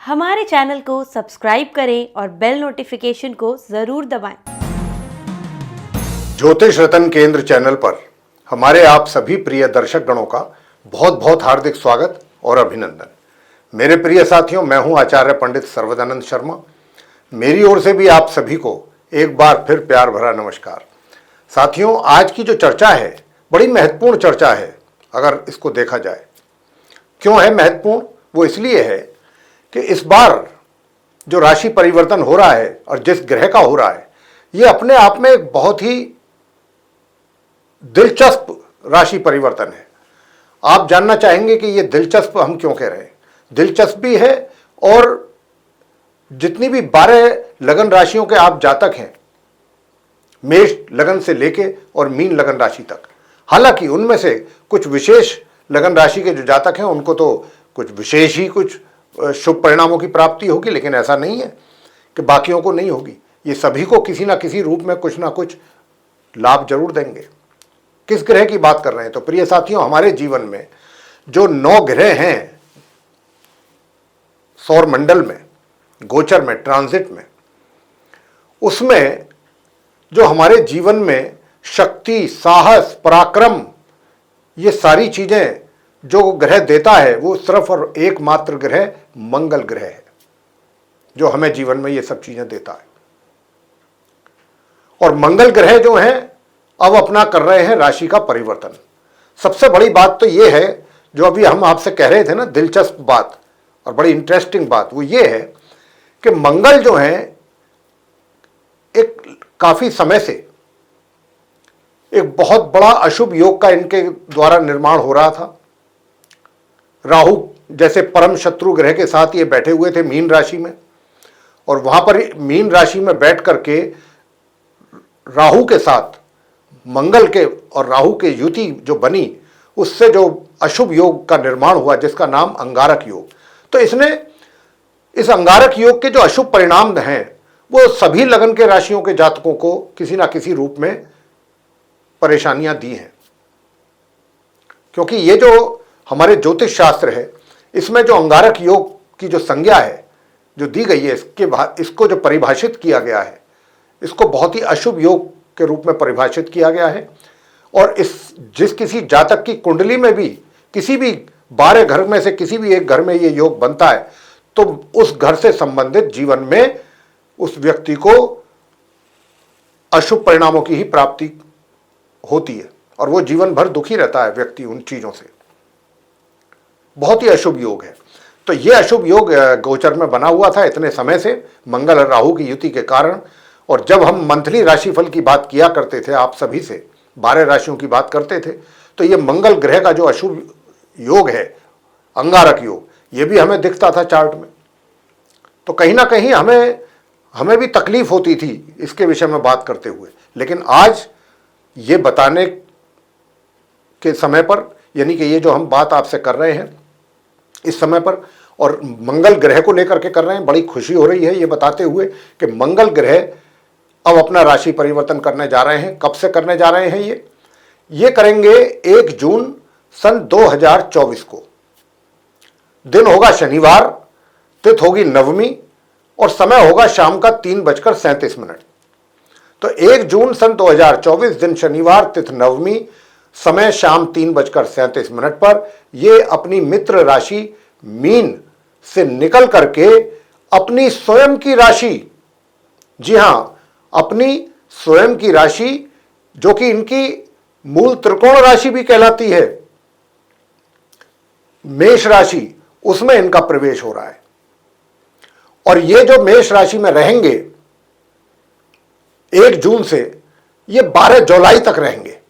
हमारे चैनल को सब्सक्राइब करें और बेल नोटिफिकेशन को जरूर दबाएं। ज्योतिष रतन केंद्र चैनल पर हमारे आप सभी प्रिय दर्शक गणों का बहुत बहुत हार्दिक स्वागत और अभिनंदन। मेरे प्रिय साथियों, मैं हूं आचार्य पंडित सर्वदानंद शर्मा। मेरी ओर से भी आप सभी को एक बार फिर प्यार भरा नमस्कार। साथियों, आज की जो चर्चा है बड़ी महत्वपूर्ण चर्चा है अगर इसको देखा जाए। क्यों है महत्वपूर्ण? वो इसलिए है कि इस बार जो राशि परिवर्तन हो रहा है और जिस ग्रह का हो रहा है, ये अपने आप में एक बहुत ही दिलचस्प राशि परिवर्तन है। आप जानना चाहेंगे कि ये दिलचस्प हम क्यों कह रहे हैं। दिलचस्प भी है, और जितनी भी 12 लगन राशियों के आप जातक हैं, मेष लगन से लेके और मीन लगन राशि तक, हालांकि उनमें से कुछ विशेष लगन राशि के जो जातक हैं उनको तो कुछ विशेष ही कुछ शुभ परिणामों की प्राप्ति होगी, लेकिन ऐसा नहीं है कि बाकियों को नहीं होगी। ये सभी को किसी ना किसी रूप में कुछ ना कुछ लाभ जरूर देंगे। किस ग्रह की बात कर रहे हैं? तो प्रिय साथियों, हमारे जीवन में जो 9 ग्रह हैं सौर मंडल में, गोचर में, ट्रांजिट में, उसमें जो हमारे जीवन में शक्ति, साहस, पराक्रम, ये सारी चीजें जो ग्रह देता है, वो सिर्फ और एकमात्र ग्रह मंगल ग्रह है, जो हमें जीवन में ये सब चीजें देता है। और मंगल ग्रह जो हैं अब अपना कर रहे हैं राशि का परिवर्तन। सबसे बड़ी बात तो ये है, जो अभी हम आपसे कह रहे थे ना, दिलचस्प बात और बड़ी इंटरेस्टिंग बात, वो ये है कि मंगल जो है एक काफी समय से एक बहुत बड़ा अशुभ योग का इनके द्वारा निर्माण हो रहा था। राहु जैसे परम शत्रु ग्रह के साथ ये बैठे हुए थे मीन राशि में, और वहां पर मीन राशि में बैठ करके राहु के साथ मंगल के और राहु के युति जो बनी, उससे जो अशुभ योग का निर्माण हुआ, जिसका नाम अंगारक योग। तो इसने इस अंगारक योग के जो अशुभ परिणाम हैं, वो सभी लगन के राशियों के जातकों को किसी ना किसी रूप में परेशानियां दी हैं। क्योंकि ये जो हमारे ज्योतिष शास्त्र है, इसमें जो अंगारक योग की जो संज्ञा है जो दी गई है, इसको जो परिभाषित किया गया है, इसको बहुत ही अशुभ योग के रूप में परिभाषित किया गया है। और जिस किसी जातक की कुंडली में भी किसी भी 12 घर में से किसी भी एक घर में ये योग बनता है, तो उस घर से संबंधित जीवन में उस व्यक्ति को अशुभ परिणामों की ही प्राप्ति होती है, और वो जीवन भर दुखी रहता है व्यक्ति उन चीजों से। बहुत ही अशुभ योग है। तो ये अशुभ योग गोचर में बना हुआ था इतने समय से, मंगल और राहु की युति के कारण। और जब हम मंथली राशिफल की बात किया करते थे आप सभी से, 12 राशियों की बात करते थे, तो ये मंगल ग्रह का जो अशुभ योग है, अंगारक योग, ये भी हमें दिखता था चार्ट में। तो कहीं ना कहीं हमें भी तकलीफ होती थी इसके विषय में बात करते हुए। लेकिन आज ये बताने के समय पर, यानी कि ये जो हम बात आपसे कर रहे हैं इस समय पर, और मंगल ग्रह को लेकर के कर रहे हैं, बड़ी खुशी हो रही है ये बताते हुए कि मंगल ग्रह अब अपना राशि परिवर्तन करने जा रहे हैं। कब से करने जा रहे हैं? ये करेंगे 1 जून सन 2024 को। दिन होगा शनिवार, तिथि होगी नवमी, और समय होगा शाम का 3:37। तो 1 जून सन 2024, दिन शनिवार, तिथि नवमी, समय शाम 3:37 पर ये अपनी मित्र राशि मीन से निकल करके अपनी स्वयं की राशि, जी हां, अपनी स्वयं की राशि, जो कि इनकी मूल त्रिकोण राशि भी कहलाती है, मेष राशि, उसमें इनका प्रवेश हो रहा है। और ये जो मेष राशि में रहेंगे 1 जून से, ये 12 जुलाई तक रहेंगे।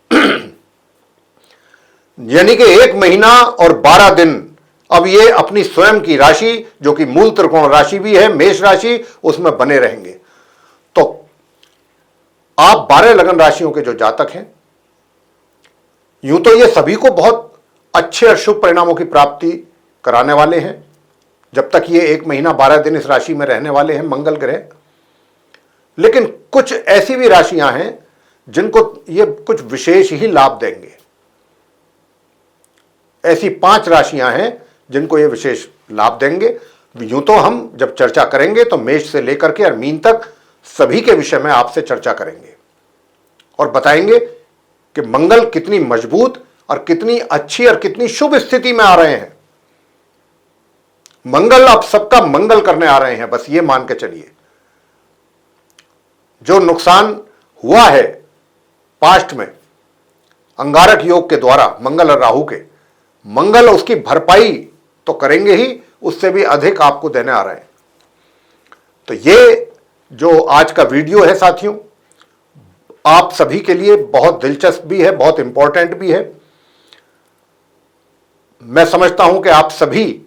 यानी कि 1 महीना और 12 दिन अब ये अपनी स्वयं की राशि, जो कि मूल त्रिकोण राशि भी है, मेष राशि, उसमें बने रहेंगे। तो आप 12 लगन राशियों के जो जातक हैं, यूं तो ये सभी को बहुत अच्छे और शुभ परिणामों की प्राप्ति कराने वाले हैं, जब तक ये 1 महीना 12 दिन इस राशि में रहने वाले हैं मंगल ग्रह। लेकिन कुछ ऐसी भी राशियां हैं जिनको ये कुछ विशेष ही लाभ देंगे। ऐसी 5 राशियां हैं जिनको ये विशेष लाभ देंगे। यूं तो हम जब चर्चा करेंगे तो मेष से लेकर के और मीन तक सभी के विषय में आपसे चर्चा करेंगे और बताएंगे कि मंगल कितनी मजबूत और कितनी अच्छी और कितनी शुभ स्थिति में आ रहे हैं। मंगल अब सबका मंगल करने आ रहे हैं, बस ये मान के चलिए। जो नुकसान हुआ है पास्ट में अंगारक योग के द्वारा मंगल और राहु के, मंगल उसकी भरपाई तो करेंगे ही, उससे भी अधिक आपको देने आ रहे हैं। तो ये जो आज का वीडियो है साथियों, आप सभी के लिए बहुत दिलचस्प भी है, बहुत इंपॉर्टेंट भी है। मैं समझता हूं कि आप सभी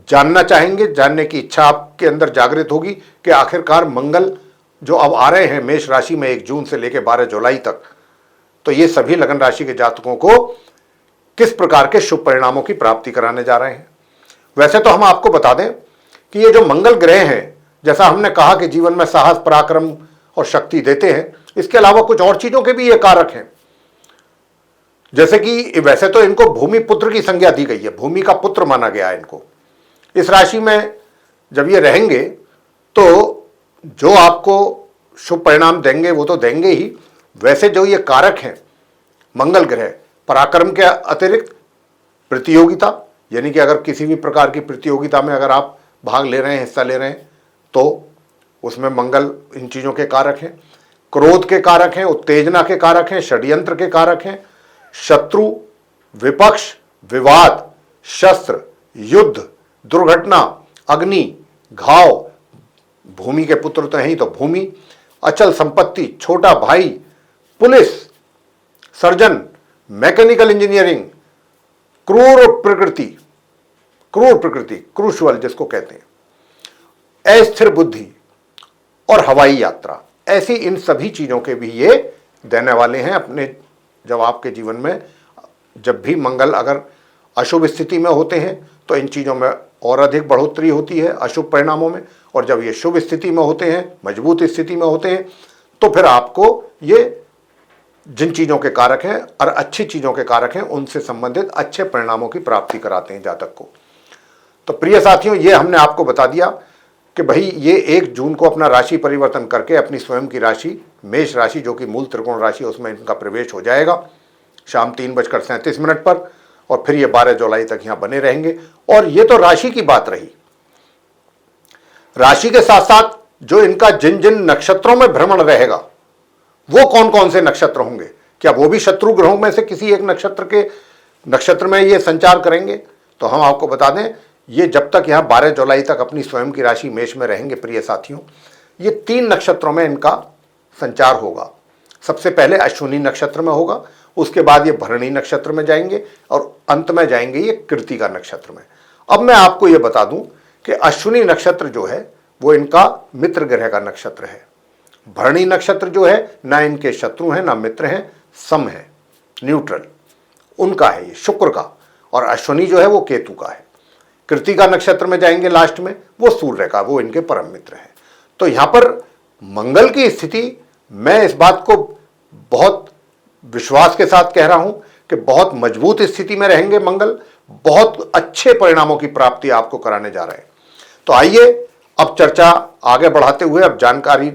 जानना चाहेंगे, जानने की इच्छा आपके अंदर जागृत होगी कि आखिरकार मंगल जो अब आ रहे हैं मेष राशि में 1 जून से लेकर 12 जुलाई तक, तो ये सभी लगन राशि के जातकों को किस प्रकार के शुभ परिणामों की प्राप्ति कराने जा रहे हैं। वैसे तो हम आपको बता दें कि ये जो मंगल ग्रह हैं, जैसा हमने कहा कि जीवन में साहस, पराक्रम और शक्ति देते हैं, इसके अलावा कुछ और चीजों के भी ये कारक हैं। जैसे कि वैसे तो इनको भूमि पुत्र की संज्ञा दी गई है, भूमि का पुत्र माना गया है इनको। इस राशि में जब ये रहेंगे तो जो आपको शुभ परिणाम देंगे वो तो देंगे ही। वैसे जो ये कारक हैं मंगल ग्रह, पराक्रम के अतिरिक्त प्रतियोगिता, यानी कि अगर किसी भी प्रकार की प्रतियोगिता में अगर आप भाग ले रहे हैं, हिस्सा ले रहे हैं, तो उसमें मंगल इन चीज़ों के कारक हैं। क्रोध के कारक हैं, उत्तेजना के कारक हैं, षड्यंत्र के कारक हैं, शत्रु, विपक्ष, विवाद, शस्त्र, युद्ध, दुर्घटना, अग्नि, घाव, भूमि के पुत्र तो हैं ही, तो भूमि, अचल संपत्ति, छोटा भाई, पुलिस, सर्जन, मैकेनिकल इंजीनियरिंग, क्रूर प्रकृति, क्रूशुअल जिसको कहते हैं, अस्थिर बुद्धि और हवाई यात्रा, ऐसी इन सभी चीजों के भी ये देने वाले हैं अपने। जब आपके जीवन में जब भी मंगल अगर अशुभ स्थिति में होते हैं तो इन चीजों में और अधिक बढ़ोतरी होती है, अशुभ परिणामों में। और जब ये शुभ स्थिति में होते हैं, मजबूत स्थिति में होते हैं, तो फिर आपको ये जिन चीजों के कारक हैं और अच्छी चीजों के कारक हैं, उनसे संबंधित अच्छे परिणामों की प्राप्ति कराते हैं जातक को। तो प्रिय साथियों, ये हमने आपको बता दिया कि भाई ये 1 जून को अपना राशि परिवर्तन करके अपनी स्वयं की राशि मेष राशि, जो कि मूल त्रिकोण राशि है, उसमें इनका प्रवेश हो जाएगा शाम 3:37 पर, और फिर ये 12 जुलाई तक यहां बने रहेंगे। और ये तो राशि की बात रही। राशि के साथ साथ जो इनका जिन जिन नक्षत्रों में भ्रमण रहेगा, वो कौन कौन से नक्षत्र होंगे, क्या वो भी शत्रु ग्रहों में से किसी एक नक्षत्र में ये संचार करेंगे? तो हम आपको बता दें, ये जब तक यहां 12 जुलाई तक अपनी स्वयं की राशि मेष में रहेंगे प्रिय साथियों, ये 3 नक्षत्रों में इनका संचार होगा। सबसे पहले अश्विनी नक्षत्र में होगा, उसके बाद ये भरणी नक्षत्र में जाएंगे और अंत में जाएंगे ये कृत्तिका नक्षत्र में। अब मैं आपको ये बता दूं कि अश्विनी नक्षत्र जो है वो इनका मित्र ग्रह का नक्षत्र है। भरणी नक्षत्र जो है ना इनके शत्रु हैं ना मित्र हैं, सम है, न्यूट्रल उनका है, ये शुक्र का। और अश्विनी जो है वो केतु का है। कृत्तिका नक्षत्र में जाएंगे लास्ट में, वो सूर्य का, वो इनके परम मित्र है। तो यहां पर मंगल की स्थिति, मैं इस बात को बहुत विश्वास के साथ कह रहा हूं कि बहुत मजबूत स्थिति में रहेंगे मंगल, बहुत अच्छे परिणामों की प्राप्ति आपको कराने जा रहे हैं। तो आइए अब चर्चा आगे बढ़ाते हुए अब जानकारी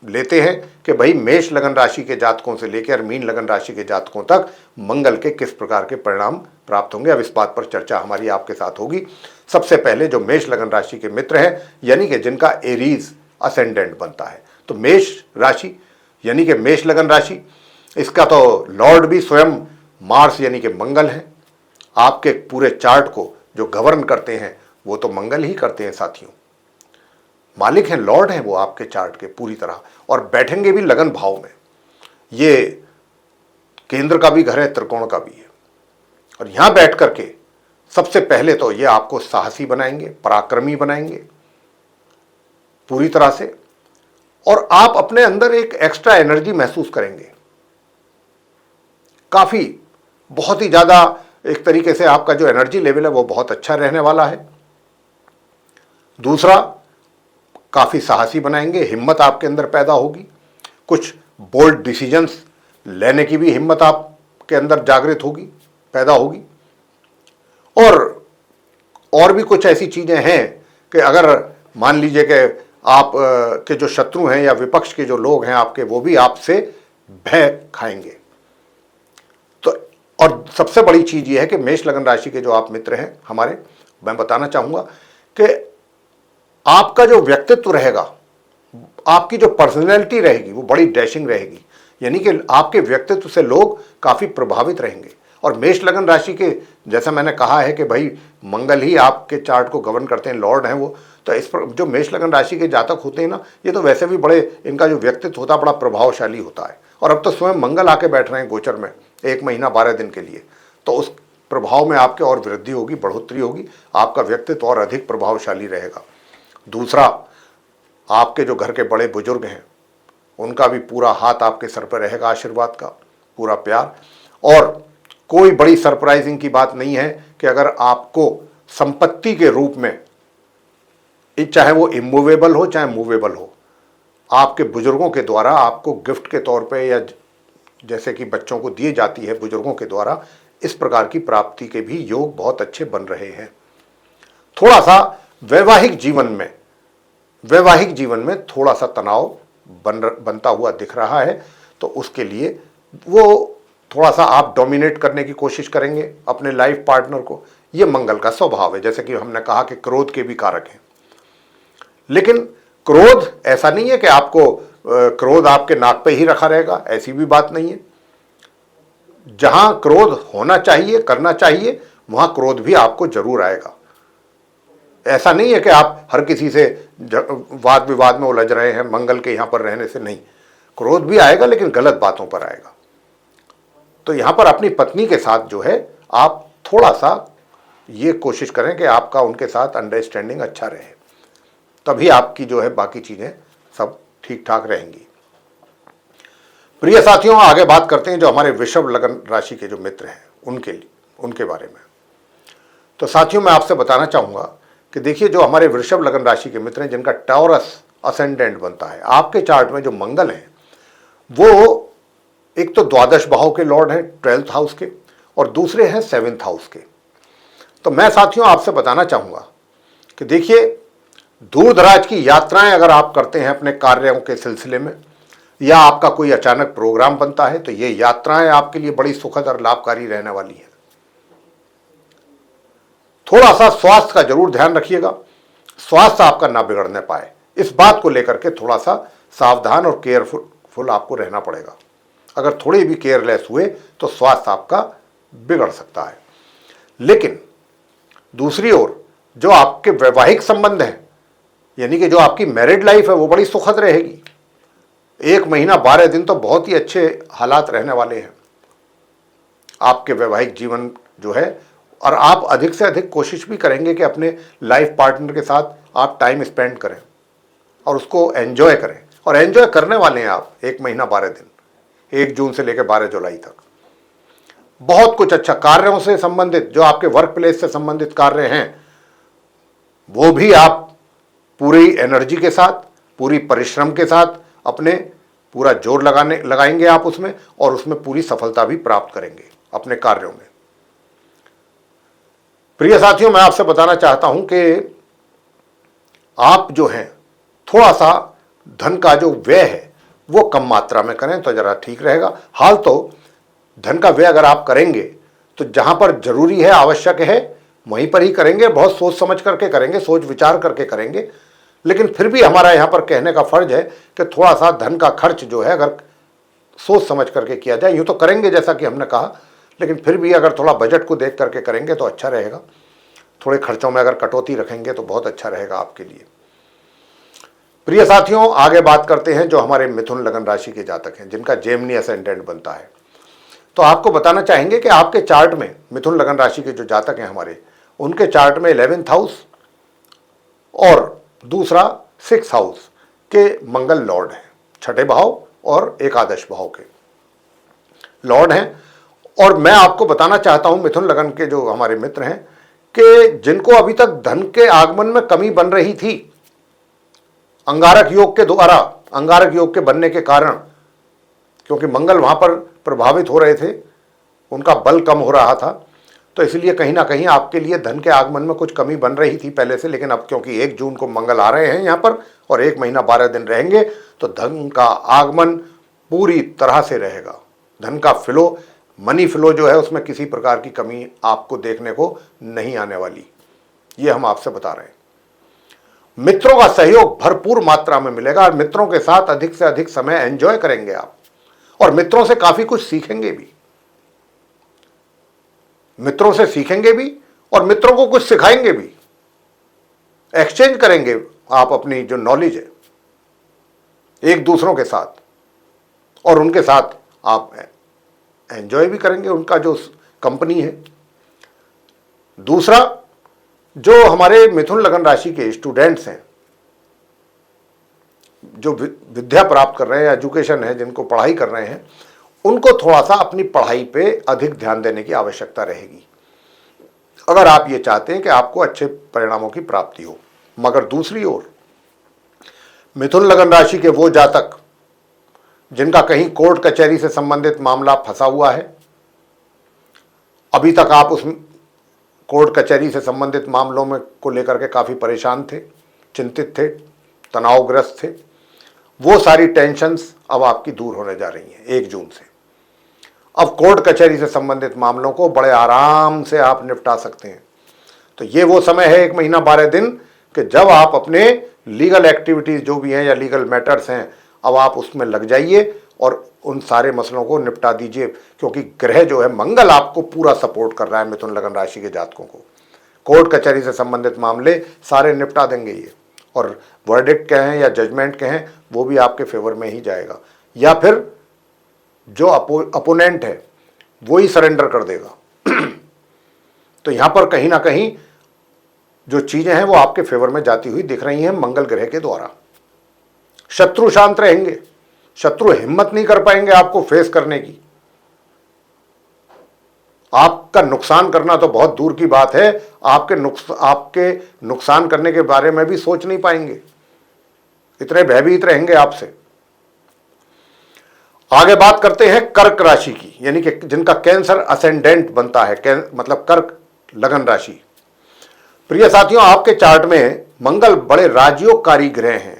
लेते हैं कि भाई मेष लगन राशि के जातकों से लेकर मीन लगन राशि के जातकों तक मंगल के किस प्रकार के परिणाम प्राप्त होंगे। अब इस बात पर चर्चा हमारी आपके साथ होगी। सबसे पहले जो मेष लगन राशि के मित्र हैं, यानी कि जिनका एरीज असेंडेंट बनता है, तो मेष राशि यानी कि मेष लगन राशि, इसका तो लॉर्ड भी स्वयं मार्स यानी कि मंगल है। आपके पूरे चार्ट को जो गवर्न करते हैं वो तो मंगल ही करते हैं साथियों। मालिक हैं, लॉर्ड हैं वो आपके चार्ट के पूरी तरह, और बैठेंगे भी लगन भाव में। ये केंद्र का भी घर है, त्रिकोण का भी है। और यहां बैठ करके सबसे पहले तो ये आपको साहसी बनाएंगे, पराक्रमी बनाएंगे पूरी तरह से, और आप अपने अंदर एक एक्स्ट्रा एनर्जी महसूस करेंगे। काफी बहुत ही ज्यादा एक तरीके से आपका जो एनर्जी लेवल है वो बहुत अच्छा रहने वाला है। दूसरा, काफी साहसी बनाएंगे, हिम्मत आपके अंदर पैदा होगी। कुछ बोल्ड डिसीजंस लेने की भी हिम्मत आपके अंदर जागृत होगी, पैदा होगी। और भी कुछ ऐसी चीजें हैं कि अगर मान लीजिए कि आप के जो शत्रु हैं या विपक्ष के जो लोग हैं आपके, वो भी आपसे भय खाएंगे। तो और सबसे बड़ी चीज ये है कि मेष लगन राशि के जो आप मित्र हैं हमारे, मैं बताना चाहूंगा कि आपका जो व्यक्तित्व रहेगा, आपकी जो पर्सनैलिटी रहेगी वो बड़ी डैशिंग रहेगी, यानी कि आपके व्यक्तित्व से लोग काफी प्रभावित रहेंगे। और मेष लगन राशि के, जैसा मैंने कहा है कि भाई मंगल ही आपके चार्ट को गवर्न करते हैं, लॉर्ड हैं वो, तो इस पर जो मेष लगन राशि के जातक होते हैं ना, ये तो वैसे भी बड़े, इनका जो व्यक्तित्व होता है बड़ा प्रभावशाली होता है। और अब तो स्वयं मंगल आके बैठ रहे हैं गोचर में 1 महीना 12 दिन के लिए, तो उस प्रभाव में आपके और वृद्धि होगी, बढ़ोतरी होगी, आपका व्यक्तित्व और अधिक प्रभावशाली रहेगा। दूसरा, आपके जो घर के बड़े बुजुर्ग हैं उनका भी पूरा हाथ आपके सर पर रहेगा, आशीर्वाद का पूरा प्यार। और कोई बड़ी सरप्राइजिंग की बात नहीं है कि अगर आपको संपत्ति के रूप में, चाहे वो इमूवेबल हो चाहे मूवेबल हो, आपके बुजुर्गों के द्वारा आपको गिफ्ट के तौर पे या जैसे कि बच्चों को दी जाती है बुजुर्गों के द्वारा, इस प्रकार की प्राप्ति के भी योग बहुत अच्छे बन रहे हैं। थोड़ा सा वैवाहिक जीवन में थोड़ा सा तनाव बनता हुआ दिख रहा है, तो उसके लिए वो थोड़ा सा आप डोमिनेट करने की कोशिश करेंगे अपने लाइफ पार्टनर को। ये मंगल का स्वभाव है, जैसे कि हमने कहा कि क्रोध के भी कारक हैं। लेकिन क्रोध ऐसा नहीं है कि आपको क्रोध आपके नाक पे ही रखा रहेगा, ऐसी भी बात नहीं है। जहां क्रोध होना चाहिए, करना चाहिए, वहां क्रोध भी आपको जरूर आएगा। ऐसा नहीं है कि आप हर किसी से वाद विवाद में उलझ रहे हैं मंगल के यहां पर रहने से, नहीं, क्रोध भी आएगा लेकिन गलत बातों पर आएगा। तो यहां पर अपनी पत्नी के साथ जो है आप थोड़ा सा ये कोशिश करें कि आपका उनके साथ अंडरस्टैंडिंग अच्छा रहे, तभी आपकी जो है बाकी चीजें सब ठीक ठाक रहेंगी। प्रिय साथियों, आगे बात करते हैं जो हमारे वृषभ लगन राशि के जो मित्र हैं उनके बारे में। तो साथियों, मैं आपसे बताना चाहूंगा कि देखिए, जो हमारे वृषभ लगन राशि के मित्र हैं जिनका टॉरस असेंडेंट बनता है, आपके चार्ट में जो मंगल है वो एक तो द्वादश भाव के लॉर्ड हैं, 12th हाउस के, और दूसरे हैं 7th हाउस के। तो मैं साथियों आपसे बताना चाहूंगा कि देखिए, दूर दराज की यात्राएं अगर आप करते हैं अपने कार्यों के सिलसिले में, या आपका कोई अचानक प्रोग्राम बनता है, तो ये यात्राएं आपके लिए बड़ी सुखद और लाभकारी रहने वाली है। थोड़ा सा स्वास्थ्य का जरूर ध्यान रखिएगा, स्वास्थ्य आपका ना बिगड़ने पाए, इस बात को लेकर के थोड़ा सा सावधान और केयरफुल आपको रहना पड़ेगा। अगर थोड़े भी केयरलेस हुए तो स्वास्थ्य आपका बिगड़ सकता है। लेकिन दूसरी ओर जो आपके वैवाहिक संबंध हैं, यानी कि जो आपकी मैरिड लाइफ है, वो बड़ी सुखद रहेगी। 1 महीना 12 दिन तो बहुत ही अच्छे हालात रहने वाले हैं आपके वैवाहिक जीवन जो है। और आप अधिक से अधिक कोशिश भी करेंगे कि अपने लाइफ पार्टनर के साथ आप टाइम स्पेंड करें और उसको एंजॉय करें, और एंजॉय करने वाले हैं आप 1 महीना 12 दिन, 1 जून से लेकर 12 जुलाई तक। बहुत कुछ अच्छा कार्यों से संबंधित, जो आपके वर्क प्लेस से संबंधित कार्य हैं, वो भी आप पूरी एनर्जी के साथ, पूरी परिश्रम के साथ अपने पूरा जोर लगाएंगे आप उसमें, और उसमें पूरी सफलता भी प्राप्त करेंगे अपने कार्यों में। प्रिय साथियों, मैं आपसे बताना चाहता हूं कि आप जो हैं थोड़ा सा धन का जो व्यय है वो कम मात्रा में करें तो जरा ठीक रहेगा। हाल तो धन का व्यय अगर आप करेंगे तो जहां पर जरूरी है, आवश्यक है, वहीं पर ही करेंगे, बहुत सोच समझ करके करेंगे, सोच विचार करके करेंगे। लेकिन फिर भी हमारा यहां पर कहने का फर्ज है कि थोड़ा सा धन का खर्च जो है अगर सोच समझ करके किया जाए, यूं तो करेंगे जैसा कि हमने कहा, लेकिन फिर भी अगर थोड़ा बजट को देख करके करेंगे तो अच्छा रहेगा। थोड़े खर्चों में अगर कटौती रखेंगे तो बहुत अच्छा रहेगा आपके लिए। प्रिय साथियों, आगे बात करते हैं जो हमारे मिथुन लगन राशि के जातक हैं जिनका जेमिनी असेंडेंट बनता है। तो आपको बताना चाहेंगे कि आपके चार्ट में मिथुन लगन राशि के जो जातक हैं हमारे, उनके चार्ट में 11th हाउस और दूसरा 6th हाउस के मंगल लॉर्ड हैं, 6ठे भाव और एकादश भाव के लॉर्ड हैं। और मैं आपको बताना चाहता हूं मिथुन लगन के जो हमारे मित्र हैं कि जिनको अभी तक धन के आगमन में कमी बन रही थी, अंगारक योग के द्वारा, अंगारक योग के बनने के कारण, क्योंकि मंगल वहां पर प्रभावित हो रहे थे, उनका बल कम हो रहा था, तो इसलिए कहीं ना कहीं आपके लिए धन के आगमन में कुछ कमी बन रही थी पहले से, लेकिन अब क्योंकि 1 जून को मंगल आ रहे हैं यहाँ पर और 1 महीना 12 दिन रहेंगे, तो धन का आगमन पूरी तरह से रहेगा। धन का फ्लो, मनी फ्लो जो है उसमें किसी प्रकार की कमी आपको देखने को नहीं आने वाली, ये हम आपसे बता रहे हैं। मित्रों का सहयोग भरपूर मात्रा में मिलेगा और मित्रों के साथ अधिक से अधिक समय एंजॉय करेंगे आप, और मित्रों से काफी कुछ सीखेंगे भी, मित्रों से सीखेंगे भी और मित्रों को कुछ सिखाएंगे भी, एक्सचेंज करेंगे आप अपनी जो नॉलेज है एक दूसरों के साथ, और उनके साथ आप एंजॉय भी करेंगे उनका जो कंपनी है। दूसरा, जो हमारे मिथुन लगन राशि के स्टूडेंट्स हैं, जो विद्या प्राप्त कर रहे हैं, एजुकेशन है, जिनको पढ़ाई कर रहे हैं, उनको थोड़ा सा अपनी पढ़ाई पे अधिक ध्यान देने की आवश्यकता रहेगी, अगर आप ये चाहते हैं कि आपको अच्छे परिणामों की प्राप्ति हो। मगर दूसरी ओर मिथुन लगन राशि के वो जातक जिनका कहीं कोर्ट कचहरी से संबंधित मामला फंसा हुआ है, अभी तक आप उस कोर्ट कचहरी से संबंधित मामलों में को लेकर के काफ़ी परेशान थे, चिंतित थे, तनावग्रस्त थे, वो सारी टेंशन्स अब आपकी दूर होने जा रही हैं 1 जून से। अब कोर्ट कचहरी से संबंधित मामलों को बड़े आराम से आप निपटा सकते हैं। तो ये वो समय है 1 महीना 12 दिन कि जब आप अपने लीगल एक्टिविटीज़ जो भी हैं या लीगल मैटर्स हैं, अब आप उसमें लग जाइए और उन सारे मसलों को निपटा दीजिए, क्योंकि ग्रह जो है मंगल आपको पूरा सपोर्ट कर रहा है मिथुन लगन राशि के जातकों को। कोर्ट कचहरी से संबंधित मामले सारे निपटा देंगे ये, और वर्डिक्ट कहें या जजमेंट कहें वो भी आपके फेवर में ही जाएगा, या फिर जो अपोनेंट है वो ही सरेंडर कर देगा। तो यहां पर कहीं ना कहीं जो चीजें हैं वो आपके फेवर में जाती हुई दिख रही हैं मंगल ग्रह के द्वारा। शत्रु शांत रहेंगे, शत्रु हिम्मत नहीं कर पाएंगे आपको फेस करने की। आपका नुकसान करना तो बहुत दूर की बात है, आपके नुकसान करने के बारे में भी सोच नहीं पाएंगे, इतने भयभीत रहेंगे आपसे। आगे बात करते हैं कर्क राशि की, यानी कि जिनका कैंसर असेंडेंट बनता है, मतलब कर्क लगन राशि। प्रिय साथियों, आपके चार्ट में मंगल बड़े राजयोगकारी ग्रह हैं।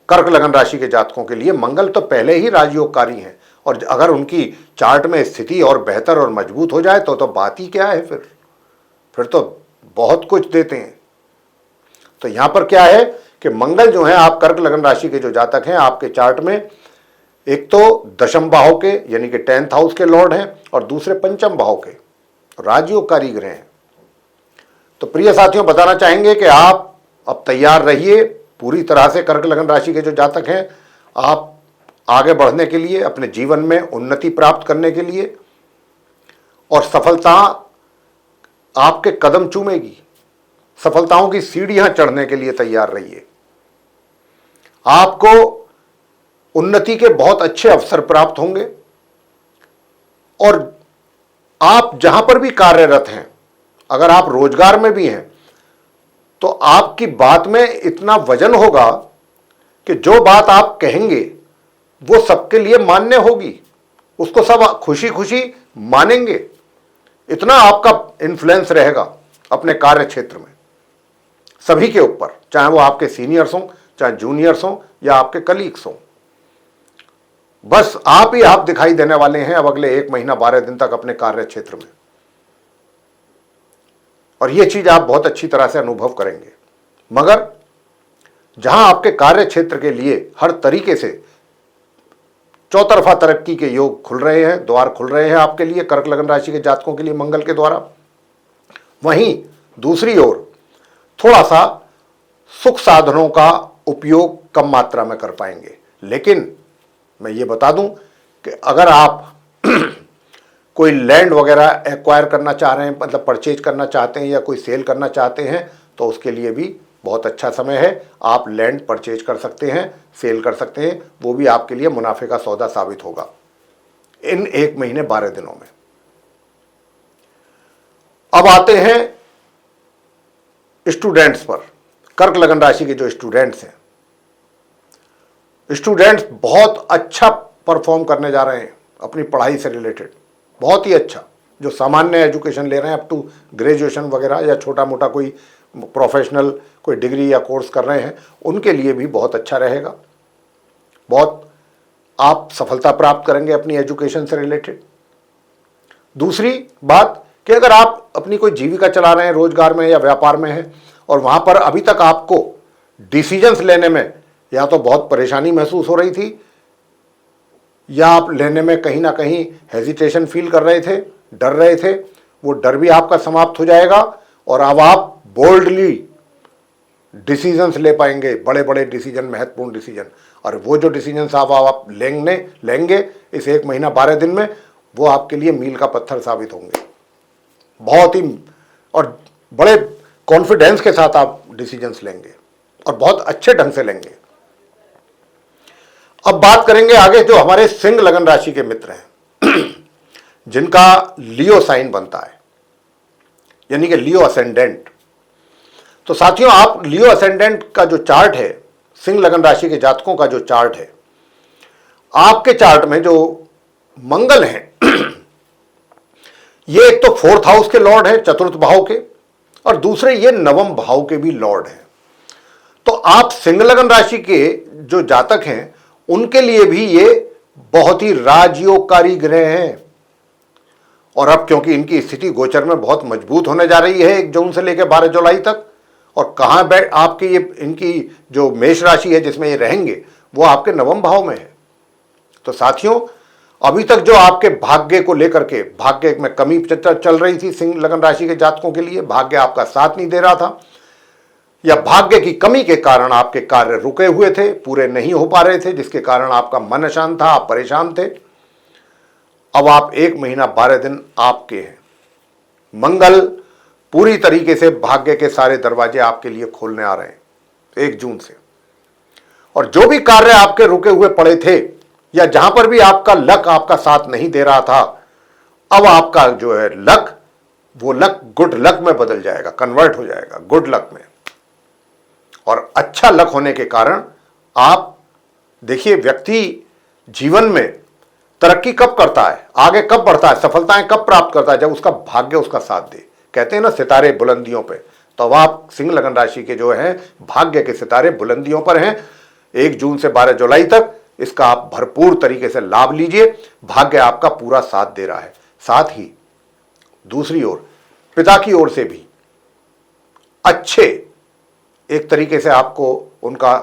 कर्क लगन राशि के जातकों के लिए मंगल तो पहले ही राजयोगकारी हैं, और अगर उनकी चार्ट में स्थिति और बेहतर और मजबूत हो जाए तो बात ही क्या है, फिर तो बहुत कुछ देते हैं। तो यहां पर क्या है कि मंगल जो है, आप कर्क लगन राशि के जो जातक हैं, आपके चार्ट में एक तो 10th भाव के यानी कि 10th हाउस के लॉर्ड हैं, और दूसरे 5th भाव के राजयोगकारी ग्रह हैं। तो प्रिय साथियों, बताना चाहेंगे कि आप अब तैयार रहिए पूरी तरह से। कर्क लगन राशि के जो जातक हैं, आप आगे बढ़ने के लिए, अपने जीवन में उन्नति प्राप्त करने के लिए, और सफलता आपके कदम चूमेगी, सफलताओं की सीढ़ियां चढ़ने के लिए तैयार रहिए। आपको उन्नति के बहुत अच्छे अवसर प्राप्त होंगे, और आप जहां पर भी कार्यरत हैं, अगर आप रोजगार में भी हैं, तो आपकी बात में इतना वजन होगा कि जो बात आप कहेंगे वो सबके लिए मान्य होगी, उसको सब खुशी खुशी मानेंगे। इतना आपका इन्फ्लुएंस रहेगा अपने कार्य क्षेत्र में सभी के ऊपर, चाहे वो आपके सीनियर्स हों, चाहे जूनियर्स हों, या आपके कलीग्स हों। बस आप ही आप दिखाई देने वाले हैं अब अगले 1 महीना 12 दिन तक अपने कार्य क्षेत्र में, और यह चीज आप बहुत अच्छी तरह से अनुभव करेंगे। मगर जहां आपके कार्य क्षेत्र के लिए हर तरीके से चौतरफा तरक्की के योग खुल रहे हैं, द्वार खुल रहे हैं आपके लिए, कर्क लगन राशि के जातकों के लिए मंगल के द्वारा, वहीं दूसरी ओर थोड़ा सा सुख साधनों का उपयोग कम मात्रा में कर पाएंगे। लेकिन मैं ये बता दूं कि अगर आप कोई लैंड वगैरह एक्वायर करना चाह रहे हैं, मतलब परचेज करना चाहते हैं, या कोई सेल करना चाहते हैं, तो उसके लिए भी बहुत अच्छा समय है। आप लैंड परचेज कर सकते हैं, सेल कर सकते हैं, वो भी आपके लिए मुनाफे का सौदा साबित होगा इन 1 महीने 12 दिनों में। अब आते हैं स्टूडेंट्स पर। कर्क लगन राशि के जो स्टूडेंट्स हैं, स्टूडेंट्स बहुत अच्छा परफॉर्म करने जा रहे हैं अपनी पढ़ाई से रिलेटेड, बहुत ही अच्छा। जो सामान्य एजुकेशन ले रहे हैं अप टू ग्रेजुएशन वगैरह, या छोटा मोटा कोई प्रोफेशनल कोई डिग्री या कोर्स कर रहे हैं, उनके लिए भी बहुत अच्छा रहेगा। बहुत आप सफलता प्राप्त करेंगे अपनी एजुकेशन से रिलेटेड। दूसरी बात कि अगर आप अपनी कोई जीविका चला रहे हैं, रोजगार में या व्यापार में हैं, और वहां पर अभी तक आपको डिसीजंस लेने में या तो बहुत परेशानी महसूस हो रही थी, या आप लेने में कहीं ना कहीं हेजिटेशन फील कर रहे थे, डर रहे थे, वो डर भी आपका समाप्त हो जाएगा और अब आप बोल्डली डिसीजंस ले पाएंगे, बड़े बड़े डिसीजन, महत्वपूर्ण डिसीजन। और वो जो डिसीजंस आप लेंगे इस 1 महीना 12 दिन में, वो आपके लिए मील का पत्थर साबित होंगे। बहुत ही और बड़े कॉन्फिडेंस के साथ आप डिसीजंस लेंगे और बहुत अच्छे ढंग से लेंगे। अब बात करेंगे आगे जो हमारे सिंह लगन राशि के मित्र हैं जिनका लियो साइन बनता है, यानी कि लियो असेंडेंट। तो साथियों, आप लियो असेंडेंट का जो चार्ट है, सिंह लगन राशि के जातकों का जो चार्ट है, आपके चार्ट में जो मंगल हैं ये एक तो 4th हाउस के लॉर्ड है, चतुर्थ भाव के, और दूसरे ये 9वें भाव के भी लॉर्ड हैं। तो आप सिंह लगन राशि के जो जातक हैं उनके लिए भी ये बहुत ही राजयोगकारी ग्रह हैं। और अब क्योंकि इनकी स्थिति गोचर में बहुत मजबूत होने जा रही है 1 जून से लेकर 12 जुलाई तक, और कहाँ आपकी ये इनकी जो मेष राशि है जिसमें ये रहेंगे वो आपके 9वें भाव में है। तो साथियों, अभी तक जो आपके भाग्य को लेकर के, भाग्य में कमी चल रही थी सिंह लगन राशि के जातकों के लिए, भाग्य आपका साथ नहीं दे रहा था, या भाग्य की कमी के कारण आपके कार्य रुके हुए थे, पूरे नहीं हो पा रहे थे, जिसके कारण आपका मन अशांत था, आप परेशान थे। अब आप 1 महीना 12 दिन आपके हैं। मंगल पूरी तरीके से भाग्य के सारे दरवाजे आपके लिए खोलने आ रहे हैं 1 जून से। और जो भी कार्य आपके रुके हुए पड़े थे, या जहां पर भी आपका लक आपका साथ नहीं दे रहा था, अब आपका जो है लक, वो लक गुड लक में बदल जाएगा, कन्वर्ट हो जाएगा गुड लक में। और अच्छा लक होने के कारण आप देखिए, व्यक्ति जीवन में तरक्की कब करता है, आगे कब बढ़ता है, सफलताएं कब प्राप्त करता है, जब उसका भाग्य उसका साथ दे। कहते हैं ना सितारे बुलंदियों पे, तो अब आप सिंह लगन राशि के जो हैं भाग्य के सितारे बुलंदियों पर हैं 1 जून से 12 जुलाई तक। इसका आप भरपूर तरीके से लाभ लीजिए, भाग्य आपका पूरा साथ दे रहा है। साथ ही दूसरी ओर पिता की ओर से भी अच्छे एक तरीके से आपको उनका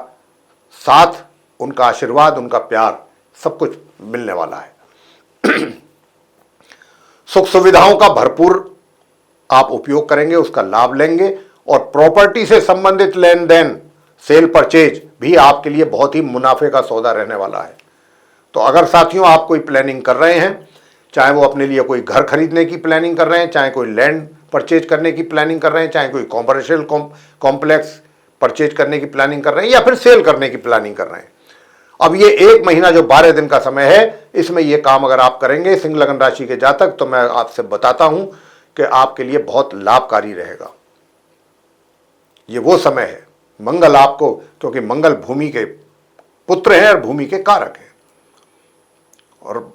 साथ, उनका आशीर्वाद, उनका प्यार सब कुछ मिलने वाला है। सुख सुविधाओं का भरपूर आप उपयोग करेंगे, उसका लाभ लेंगे, और प्रॉपर्टी से संबंधित लेन देन, सेल परचेज भी आपके लिए बहुत ही मुनाफे का सौदा रहने वाला है। तो अगर साथियों आप कोई प्लानिंग कर रहे हैं, चाहे वो अपने लिए कोई घर खरीदने की प्लानिंग कर रहे हैं, चाहे कोई लैंड परचेज करने की प्लानिंग कर रहे हैं, चाहे कोई कॉमर्शियल कॉम्प्लेक्स परचेज करने की प्लानिंग कर रहे हैं, या फिर सेल करने की प्लानिंग कर रहे हैं, अब ये 1 महीना जो 12 दिन का समय है, इसमें ये काम अगर आप करेंगे सिंह लगन राशि के जातक, तो मैं आपसे बताता हूं कि आपके लिए बहुत लाभकारी रहेगा। ये वो समय है, मंगल आपको, क्योंकि मंगल भूमि के पुत्र हैं और भूमि के कारक हैं, और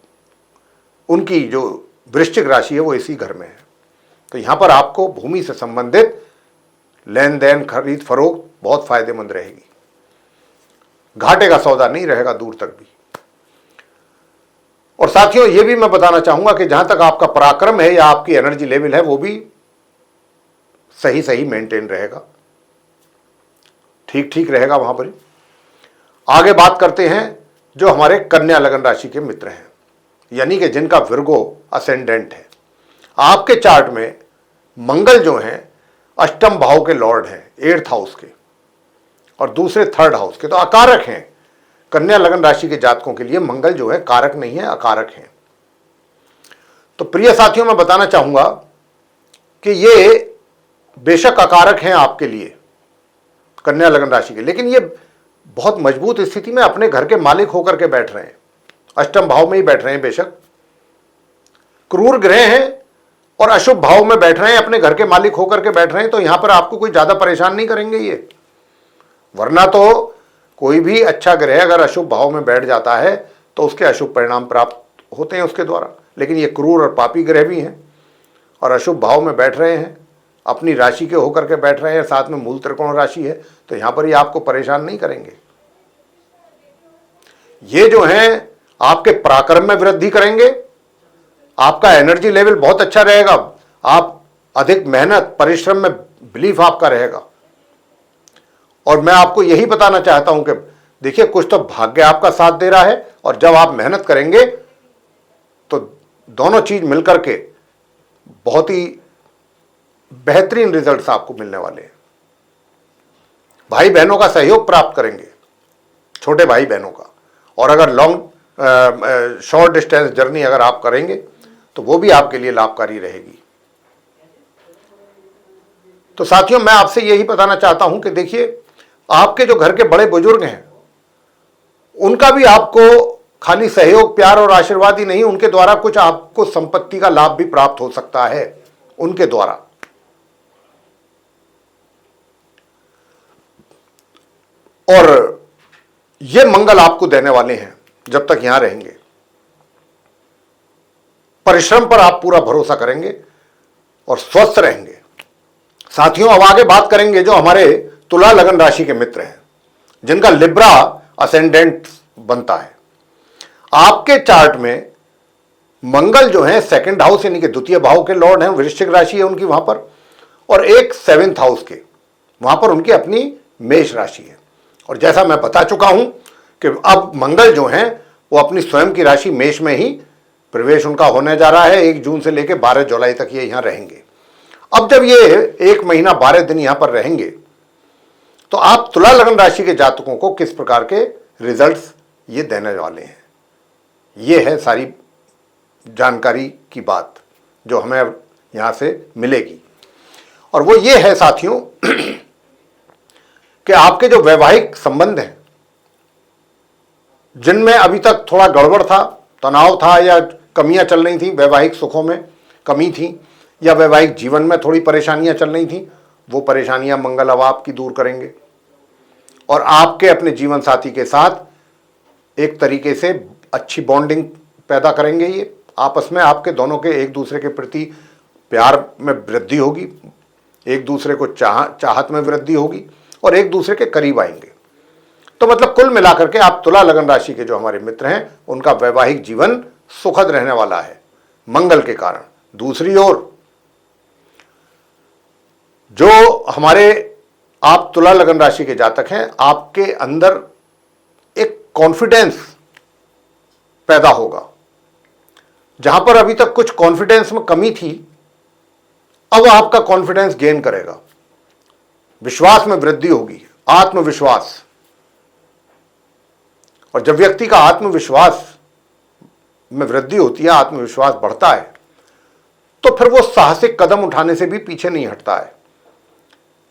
उनकी जो वृश्चिक राशि है वो इसी घर में है। तो यहां पर आपको भूमि से संबंधित लेन देन, खरीद फरोख्त बहुत फायदेमंद रहेगी, घाटे का सौदा नहीं रहेगा दूर तक भी। और साथियों, ये भी मैं बताना चाहूंगा कि जहां तक आपका पराक्रम है या आपकी एनर्जी लेवल है, वो भी सही सही मेंटेन रहेगा, ठीक ठीक रहेगा वहां पर। आगे बात करते हैं जो हमारे कन्या लगन राशि के मित्र हैं, यानी कि जिनका विर्गो असेंडेंट है। आपके चार्ट में मंगल जो हैं 8वें भाव के लॉर्ड हैं, 8th हाउस के, और दूसरे 3rd हाउस के, तो अकारक हैं। कन्या लगन राशि के जातकों के लिए मंगल जो है कारक नहीं है, अकारक है। तो प्रिय साथियों, मैं बताना चाहूंगा कि ये बेशक अकारक हैं आपके लिए, कन्या लगन राशि के, लेकिन ये बहुत मजबूत स्थिति में अपने घर के मालिक होकर के बैठ रहे हैं, 8वें भाव में ही बैठ रहे हैं। बेशक क्रूर ग्रह हैं और अशुभ भाव में बैठ रहे हैं, अपने घर के मालिक होकर के बैठ रहे हैं, तो यहां पर आपको कोई ज्यादा परेशान नहीं करेंगे ये। वरना तो कोई भी अच्छा ग्रह अगर अशुभ भाव में बैठ जाता है तो उसके अशुभ परिणाम प्राप्त होते हैं उसके द्वारा, लेकिन ये क्रूर और पापी ग्रह भी हैं, और अशुभ भाव में बैठ रहे हैं, अपनी राशि के होकर के बैठ रहे हैं, साथ में मूल त्रिकोण राशि है, तो यहां पर ये आपको परेशान नहीं करेंगे। ये जो हैं आपके पराक्रम में वृद्धि करेंगे, आपका एनर्जी लेवल बहुत अच्छा रहेगा, आप अधिक मेहनत परिश्रम में बिलीफ आपका रहेगा। और मैं आपको यही बताना चाहता हूं कि देखिए, कुछ तो भाग्य आपका साथ दे रहा है, और जब आप मेहनत करेंगे तो दोनों चीज मिलकर के बहुत ही बेहतरीन रिजल्ट्स आपको मिलने वाले हैं। भाई बहनों का सहयोग प्राप्त करेंगे, छोटे भाई बहनों का। और अगर लॉन्ग शॉर्ट डिस्टेंस जर्नी अगर आप करेंगे तो वो भी आपके लिए लाभकारी रहेगी। तो साथियों, मैं आपसे यही बताना चाहता हूं कि देखिए, आपके जो घर के बड़े बुजुर्ग हैं उनका भी आपको खाली सहयोग, प्यार और आशीर्वाद ही नहीं, उनके द्वारा कुछ आपको संपत्ति का लाभ भी प्राप्त हो सकता है उनके द्वारा। और ये मंगल आपको देने वाले हैं जब तक यहां रहेंगे। परिश्रम पर आप पूरा भरोसा करेंगे और स्वस्थ रहेंगे। साथियों, अब आगे बात करेंगे जो हमारे तुला लगन राशि के मित्र हैं, जिनका लिब्रा असेंडेंट बनता है। आपके चार्ट में मंगल जो है सेकंड हाउस यानी कि द्वितीय भाव के लॉर्ड हैं, वृश्चिक राशि है उनकी वहां पर, और एक सेवेंथ हाउस के वहां पर उनकी अपनी मेष राशि है। और जैसा मैं बता चुका हूं कि अब मंगल जो हैं वो अपनी स्वयं की राशि मेष में ही प्रवेश उनका होने जा रहा है। 1 जून से लेकर 12 जुलाई तक ये यहां रहेंगे। अब जब ये 1 महीना 12 दिन यहां पर रहेंगे तो आप तुला लगन राशि के जातकों को किस प्रकार के रिजल्ट्स ये देने वाले हैं, ये है सारी जानकारी की बात जो हमें यहां से मिलेगी। और वो ये है साथियों कि आपके जो वैवाहिक संबंध हैं, जिनमें अभी तक थोड़ा गड़बड़ था, तनाव था, या कमियां चल रही थी, वैवाहिक सुखों में कमी थी, या वैवाहिक जीवन में थोड़ी परेशानियां चल रही थी, वो परेशानियां मंगल अब आपकी दूर करेंगे और आपके अपने जीवन साथी के साथ एक तरीके से अच्छी बॉन्डिंग पैदा करेंगे। ये आपस में आपके दोनों के एक दूसरे के प्रति प्यार में वृद्धि होगी, एक दूसरे को चाहत में वृद्धि होगी और एक दूसरे के करीब आएंगे। तो मतलब कुल मिलाकर के आप तुला लगन राशि के जो हमारे मित्र हैं उनका वैवाहिक जीवन सुखद रहने वाला है मंगल के कारण। दूसरी ओर जो हमारे आप तुला लगन राशि के जातक हैं, आपके अंदर एक कॉन्फिडेंस पैदा होगा। जहां पर अभी तक कुछ कॉन्फिडेंस में कमी थी, अब आपका कॉन्फिडेंस गेन करेगा, विश्वास में वृद्धि होगी, आत्मविश्वास। और जब व्यक्ति का आत्मविश्वास में वृद्धि होती है, आत्मविश्वास बढ़ता है, तो फिर वो साहसिक कदम उठाने से भी पीछे नहीं हटता है।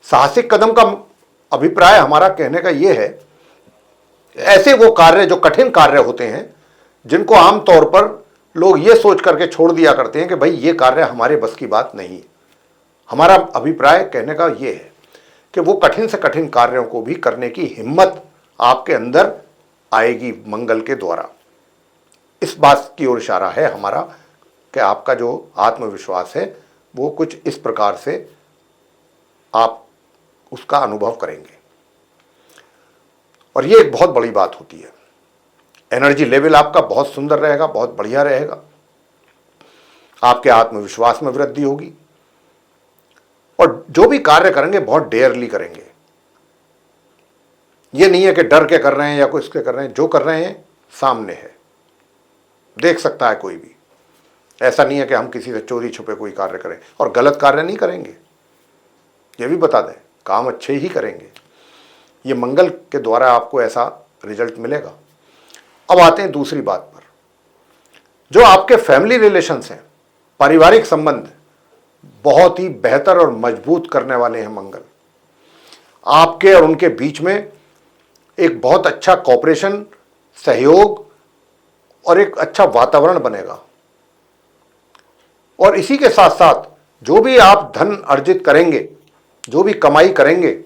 साहसिक कदम का अभिप्राय हमारा कहने का यह है, ऐसे वो कार्य जो कठिन कार्य होते हैं, जिनको आमतौर पर लोग ये सोच करके छोड़ दिया करते हैं कि भाई ये कार्य हमारे बस की बात नहीं। हमारा अभिप्राय कहने का यह है कि वो कठिन से कठिन कार्यों को भी करने की हिम्मत आपके अंदर आएगी मंगल के द्वारा। इस बात की ओर इशारा है हमारा कि आपका जो आत्मविश्वास है वो कुछ इस प्रकार से आप उसका अनुभव करेंगे। और ये एक बहुत बड़ी बात होती है। एनर्जी लेवल आपका बहुत सुंदर रहेगा, बहुत बढ़िया रहेगा, आपके आत्मविश्वास में वृद्धि होगी और जो भी कार्य करेंगे बहुत डेयरली करेंगे। ये नहीं है कि डर के कर रहे हैं या कुछ के कर रहे हैं, जो कर रहे हैं सामने है, देख सकता है कोई भी। ऐसा नहीं है कि हम किसी से चोरी छुपे कोई कार्य करें, और गलत कार्य नहीं करेंगे, ये भी बता दें, काम अच्छे ही करेंगे। ये मंगल के द्वारा आपको ऐसा रिजल्ट मिलेगा। अब आते हैं दूसरी बात पर, जो आपके फैमिली रिलेशंस हैं, पारिवारिक संबंध बहुत ही बेहतर और मजबूत करने वाले हैं मंगल। आपके और उनके बीच में एक बहुत अच्छा कॉपरेशन, सहयोग और एक अच्छा वातावरण बनेगा। और इसी के साथ साथ जो भी आप धन अर्जित करेंगे, जो भी कमाई करेंगे,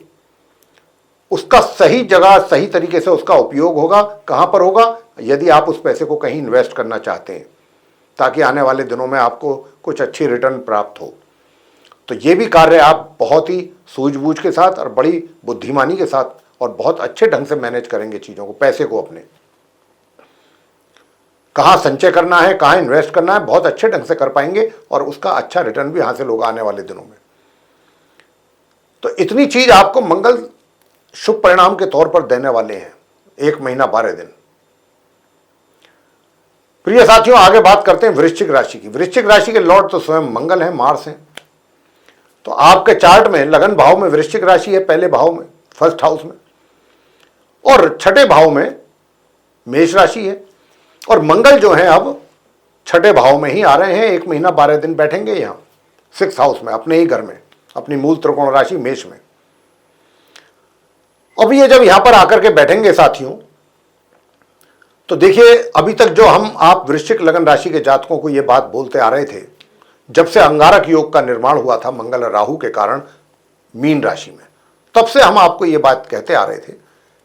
उसका सही जगह सही तरीके से उसका उपयोग होगा। कहां पर होगा? यदि आप उस पैसे को कहीं इन्वेस्ट करना चाहते हैं, ताकि आने वाले दिनों में आपको कुछ अच्छी रिटर्न प्राप्त हो। तो ये भी कार्य आप बहुत ही सूझबूझ के साथ और बड़ी बुद्धिमानी के साथ और बहुत अच्छे ढंग से मैनेज करेंगे चीज़ों को, पैसे को अपने कहाँ संचय करना है, कहाँ इन्वेस्ट करना है, बहुत अच्छे ढंग से कर पाएंगे और उसका अच्छा रिटर्न भी हासिल होगा आने वाले दिनों में। तो इतनी चीज आपको मंगल शुभ परिणाम के तौर पर देने वाले हैं 1 महीना 12 दिन। प्रिय साथियों, आगे बात करते हैं वृश्चिक राशि की। वृश्चिक राशि के लॉर्ड तो स्वयं मंगल है, मार्स है। तो आपके चार्ट में लगन भाव में वृश्चिक राशि है, पहले भाव में, फर्स्ट हाउस में, और छठे भाव में मेष राशि है। और मंगल जो है अब छठे भाव में ही आ रहे हैं, 1 महीना 12 दिन बैठेंगे यहां 6th हाउस में, अपने ही घर में, अपनी मूल त्रिकोण राशि मेष में। अब ये जब यहां पर आकर के बैठेंगे साथियों, तो देखिए अभी तक जो हम आप वृश्चिक लगन राशि के जातकों को ये बात बोलते आ रहे थे, जब से अंगारक योग का निर्माण हुआ था मंगल और राहु के कारण मीन राशि में, तब से हम आपको ये बात कहते आ रहे थे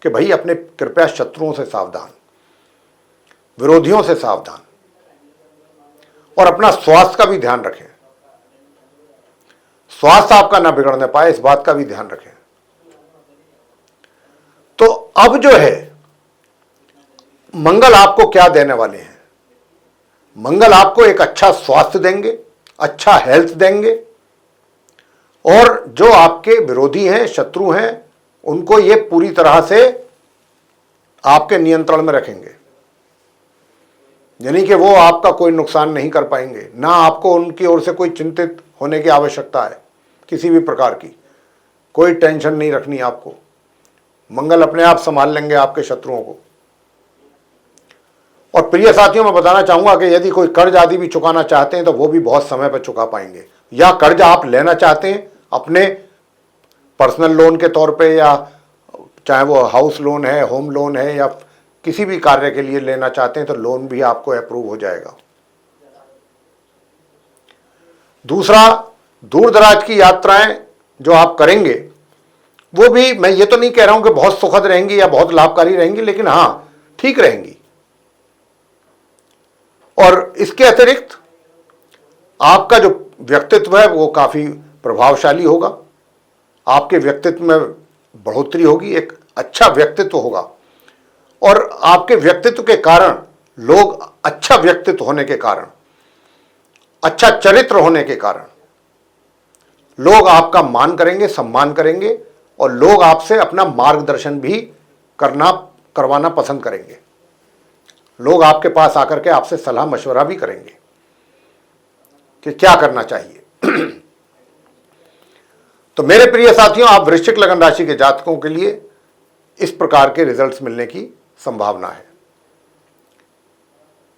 कि भाई अपने कृपया शत्रुओं से सावधान, विरोधियों से सावधान, और अपना स्वास्थ्य का भी ध्यान रखें। स्वास्थ्य आपका ना बिगड़ने पाए, इस बात का भी ध्यान रखें। तो अब जो है मंगल आपको क्या देने वाले हैं? मंगल आपको एक अच्छा स्वास्थ्य देंगे, अच्छा हेल्थ देंगे, और जो आपके विरोधी हैं, शत्रु हैं, उनको ये पूरी तरह से आपके नियंत्रण में रखेंगे। यानी कि वो आपका कोई नुकसान नहीं कर पाएंगे, ना आपको उनकी ओर से कोई चिंतित होने की आवश्यकता है किसी भी प्रकार की। कोई टेंशन नहीं रखनी आपको, मंगल अपने आप संभाल लेंगे आपके शत्रुओं को। और प्रिय साथियों, मैं बताना चाहूंगा कि यदि कोई कर्ज आदि भी चुकाना चाहते हैं तो वो भी बहुत समय पर चुका पाएंगे, या कर्ज आप लेना चाहते हैं अपने पर्सनल लोन के तौर पे, या चाहे वो हाउस लोन है, होम लोन है, या किसी भी कार्य के लिए लेना चाहते हैं तो लोन भी आपको अप्रूव हो जाएगा। दूसरा, दूर दराज की यात्राएं जो आप करेंगे वो भी, मैं ये तो नहीं कह रहा हूं कि बहुत सुखद रहेंगी या बहुत लाभकारी रहेंगी, लेकिन हां ठीक रहेंगी। और इसके अतिरिक्त आपका जो व्यक्तित्व है वो काफी प्रभावशाली होगा, आपके व्यक्तित्व में बढ़ोतरी होगी, एक अच्छा व्यक्तित्व होगा। और आपके व्यक्तित्व के कारण लोग, अच्छा व्यक्तित्व होने के कारण, अच्छा चरित्र होने के कारण लोग आपका मान करेंगे, सम्मान करेंगे, और लोग आपसे अपना मार्गदर्शन भी करवाना पसंद करेंगे। लोग आपके पास आकर के आपसे सलाह मशवरा भी करेंगे कि क्या करना चाहिए। तो मेरे प्रिय साथियों, आप वृश्चिक लगन राशि के जातकों के लिए इस प्रकार के रिजल्ट्स मिलने की संभावना है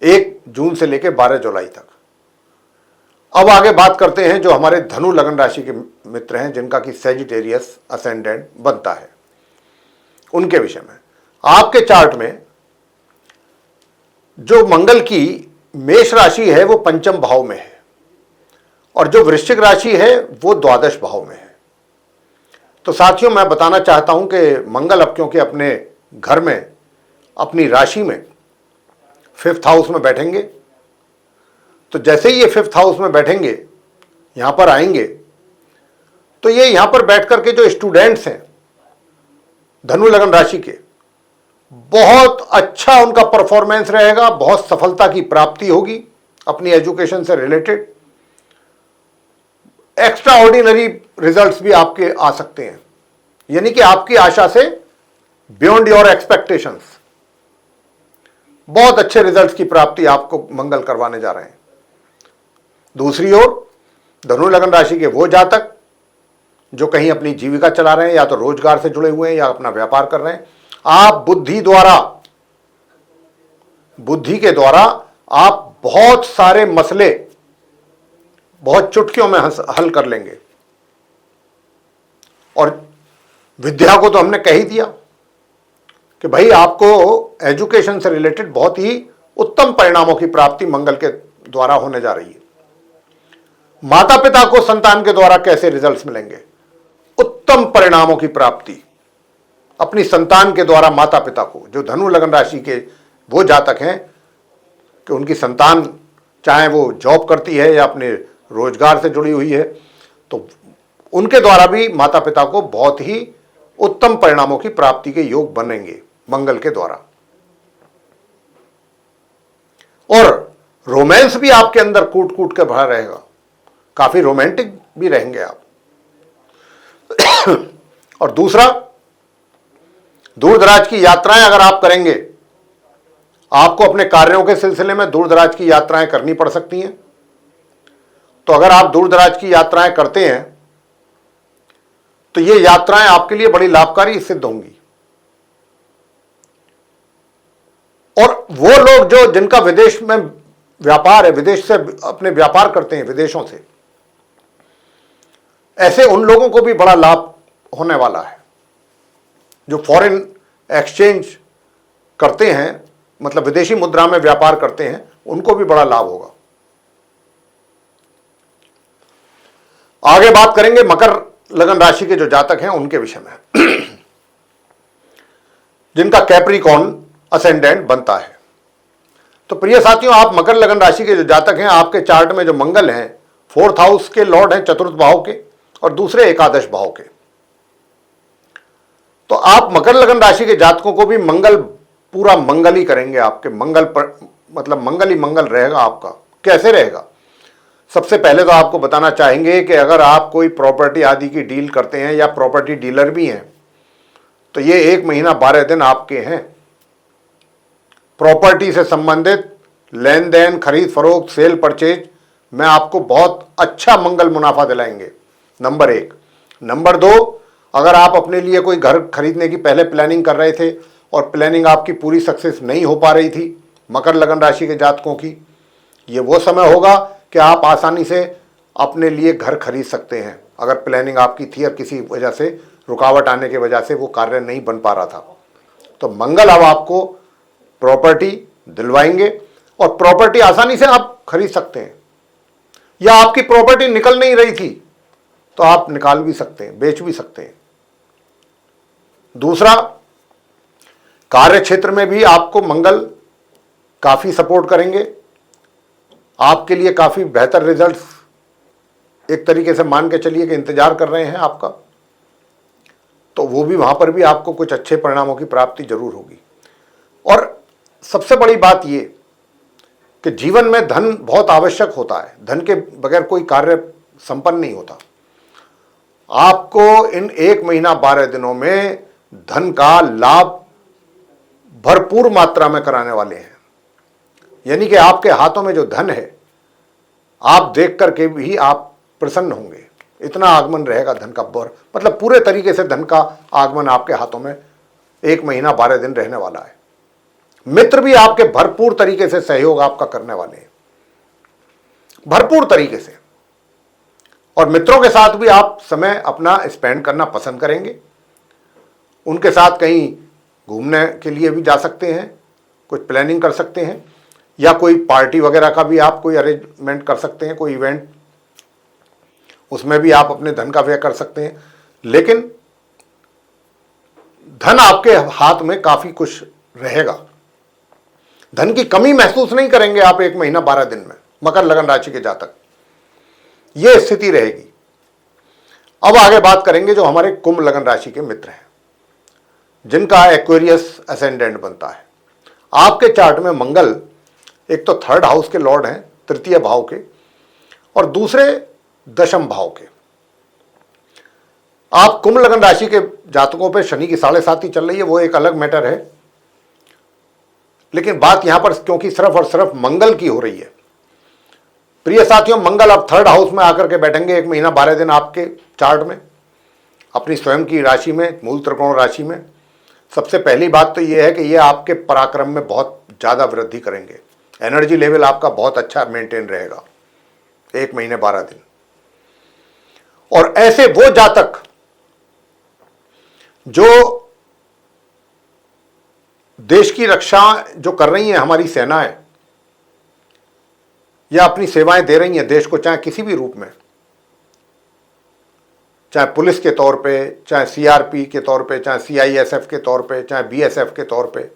1 जून से लेकर 12 जुलाई तक। अब आगे बात करते हैं जो हमारे धनु लगन राशि के मित्र हैं, जिनका कि सैजिटेरियस असेंडेंट बनता है, उनके विषय में। आपके चार्ट में जो मंगल की मेष राशि है वो 5th भाव में है, और जो वृश्चिक राशि है वो 12 भाव में है। तो साथियों, मैं बताना चाहता हूं कि मंगल अब क्योंकि अपने घर में, अपनी राशि में 5th हाउस में बैठेंगे, तो जैसे ही ये 5th हाउस में बैठेंगे, यहां पर आएंगे, तो ये यहां पर बैठ करके जो स्टूडेंट्स हैं धनु लगन राशि के, बहुत अच्छा उनका परफॉर्मेंस रहेगा, बहुत सफलता की प्राप्ति होगी अपनी एजुकेशन से रिलेटेड। एक्स्ट्रा ऑर्डिनरी रिजल्ट्स भी आपके आ सकते हैं, यानी कि आपकी आशा से बियॉन्ड योर एक्सपेक्टेशंस, बहुत अच्छे रिजल्ट्स की प्राप्ति आपको मंगल करवाने जा रहे हैं। दूसरी ओर धनु लगन राशि के वो जातक जो कहीं अपनी जीविका चला रहे हैं, या तो रोजगार से जुड़े हुए हैं या अपना व्यापार कर रहे हैं, आप बुद्धि के द्वारा आप बहुत सारे मसले बहुत चुटकियों में हल कर लेंगे। और विद्या को तो हमने कह ही दिया कि भाई आपको एजुकेशन से रिलेटेड बहुत ही उत्तम परिणामों की प्राप्ति मंगल के द्वारा होने जा रही है। माता पिता को संतान के द्वारा कैसे रिजल्ट्स मिलेंगे? उत्तम परिणामों की प्राप्ति अपनी संतान के द्वारा माता पिता को, जो धनु लगन राशि के वो जातक हैं कि उनकी संतान चाहे वो जॉब करती है या अपने रोजगार से जुड़ी हुई है, तो उनके द्वारा भी माता पिता को बहुत ही उत्तम परिणामों की प्राप्ति के योग बनेंगे मंगल के द्वारा। और रोमांस भी आपके अंदर कूट कूट के भरा रहेगा, काफी रोमांटिक भी रहेंगे आप। और दूसरा, दूर दराज की यात्राएं अगर आप करेंगे, आपको अपने कार्यों के सिलसिले में दूर दराज की यात्राएं करनी पड़ सकती हैं। तो अगर आप दूर दराज की यात्राएं करते हैं तो ये यात्राएं आपके लिए बड़ी लाभकारी सिद्ध होंगी। और वो लोग जो जिनका विदेश में व्यापार है, विदेश से अपने व्यापार करते हैं, विदेशों से, ऐसे उन लोगों को भी बड़ा लाभ होने वाला है। जो फॉरेन एक्सचेंज करते हैं, मतलब विदेशी मुद्रा में व्यापार करते हैं, उनको भी बड़ा लाभ होगा। आगे बात करेंगे मकर लगन राशि के जो जातक हैं उनके विषय में, जिनका कैप्रिकॉर्न असेंडेंट बनता है। तो प्रिय साथियों, आप मकर लगन राशि के जो जातक हैं, आपके चार्ट में जो मंगल हैं, 4th हाउस के लॉर्ड हैं, चतुर्थ भाव के और दूसरे एकादश भाव के। तो आप मकर लगन राशि के जातकों को भी मंगल पूरा मंगल ही करेंगे। आपके मंगल पर मतलब मंगल ही मंगल रहेगा आपका। कैसे रहेगा? सबसे पहले तो आपको बताना चाहेंगे कि अगर आप कोई प्रॉपर्टी आदि की डील करते हैं या प्रॉपर्टी डीलर भी हैं, तो ये 1 महीना 12 दिन आपके हैं। प्रॉपर्टी से संबंधित लेन देन, खरीद फरोख्त, सेल परचेज में आपको बहुत अच्छा मंगल मुनाफा दिलाएंगे, नंबर 1। नंबर 2, अगर आप अपने लिए कोई घर खरीदने की पहले प्लानिंग कर रहे थे और प्लानिंग आपकी पूरी सक्सेस नहीं हो पा रही थी, मकर लगन राशि के जातकों की, ये वो समय होगा कि आप आसानी से अपने लिए घर खरीद सकते हैं। अगर प्लानिंग आपकी थी और किसी वजह से रुकावट आने की वजह से वो कार्य नहीं बन पा रहा था, तो मंगल अब आपको प्रॉपर्टी दिलवाएंगे और प्रॉपर्टी आसानी से आप खरीद सकते हैं। या आपकी प्रॉपर्टी निकल नहीं रही थी तो आप निकाल भी सकते हैं, बेच भी सकते हैं। दूसरा, कार्य क्षेत्र में भी आपको मंगल काफी सपोर्ट करेंगे। आपके लिए काफी बेहतर रिजल्ट्स एक तरीके से मान के चलिए कि इंतजार कर रहे हैं आपका, तो वो भी वहां पर भी आपको कुछ अच्छे परिणामों की प्राप्ति जरूर होगी। और सबसे बड़ी बात ये कि जीवन में धन बहुत आवश्यक होता है, धन के बगैर कोई कार्य संपन्न नहीं होता। आपको इन 1 महीना 12 दिनों में धन का लाभ भरपूर मात्रा में कराने वाले हैं। यानी कि आपके हाथों में जो धन है, आप देख करके भी आप प्रसन्न होंगे। इतना आगमन रहेगा धन का, मतलब पूरे तरीके से धन का आगमन आपके हाथों में 1 महीना 12 दिन रहने वाला है। मित्र भी आपके भरपूर तरीके से सहयोग आपका करने वाले हैं, भरपूर तरीके से। और मित्रों के साथ भी आप समय अपना स्पेंड करना पसंद करेंगे। उनके साथ कहीं घूमने के लिए भी जा सकते हैं, कुछ प्लानिंग कर सकते हैं, या कोई पार्टी वगैरह का भी आप कोई अरेंजमेंट कर सकते हैं, कोई इवेंट, उसमें भी आप अपने धन का व्यय कर सकते हैं। लेकिन धन आपके हाथ में काफी कुछ रहेगा, धन की कमी महसूस नहीं करेंगे आप 1 महीना 12 दिन में, मकर लगन राशि के जातक। यह स्थिति रहेगी। अब आगे बात करेंगे जो हमारे कुंभ लगन राशि के मित्र हैं, जिनका एक्वेरियस असेंडेंट बनता है। आपके चार्ट में मंगल एक तो 3rd हाउस के लॉर्ड हैं, 3य भाव के, और दूसरे 10म भाव के। आप कुंभ लगन राशि के जातकों पे शनि की 7.5 चल रही है, वो एक अलग मैटर है। लेकिन बात यहां पर क्योंकि सिर्फ और सिर्फ मंगल की हो रही है, प्रिय साथियों, मंगल अब 3rd हाउस में आकर के बैठेंगे 1 महीना 12 दिन आपके चार्ट में, अपनी स्वयं की राशि में, मूल त्रिकोण राशि में। सबसे पहली बात तो यह है कि यह आपके पराक्रम में बहुत ज्यादा वृद्धि करेंगे। एनर्जी लेवल आपका बहुत अच्छा मेंटेन रहेगा 1 महीने 12 दिन। और ऐसे वो जातक जो देश की रक्षा जो कर रही हैं, हमारी सेनाएं, या अपनी सेवाएं दे रही हैं देश को, चाहे किसी भी रूप में, चाहे पुलिस के तौर पे, चाहे सीआरपी के तौर पे, चाहे सीआईएसएफ के तौर पे, चाहे बीएसएफ के तौर पे,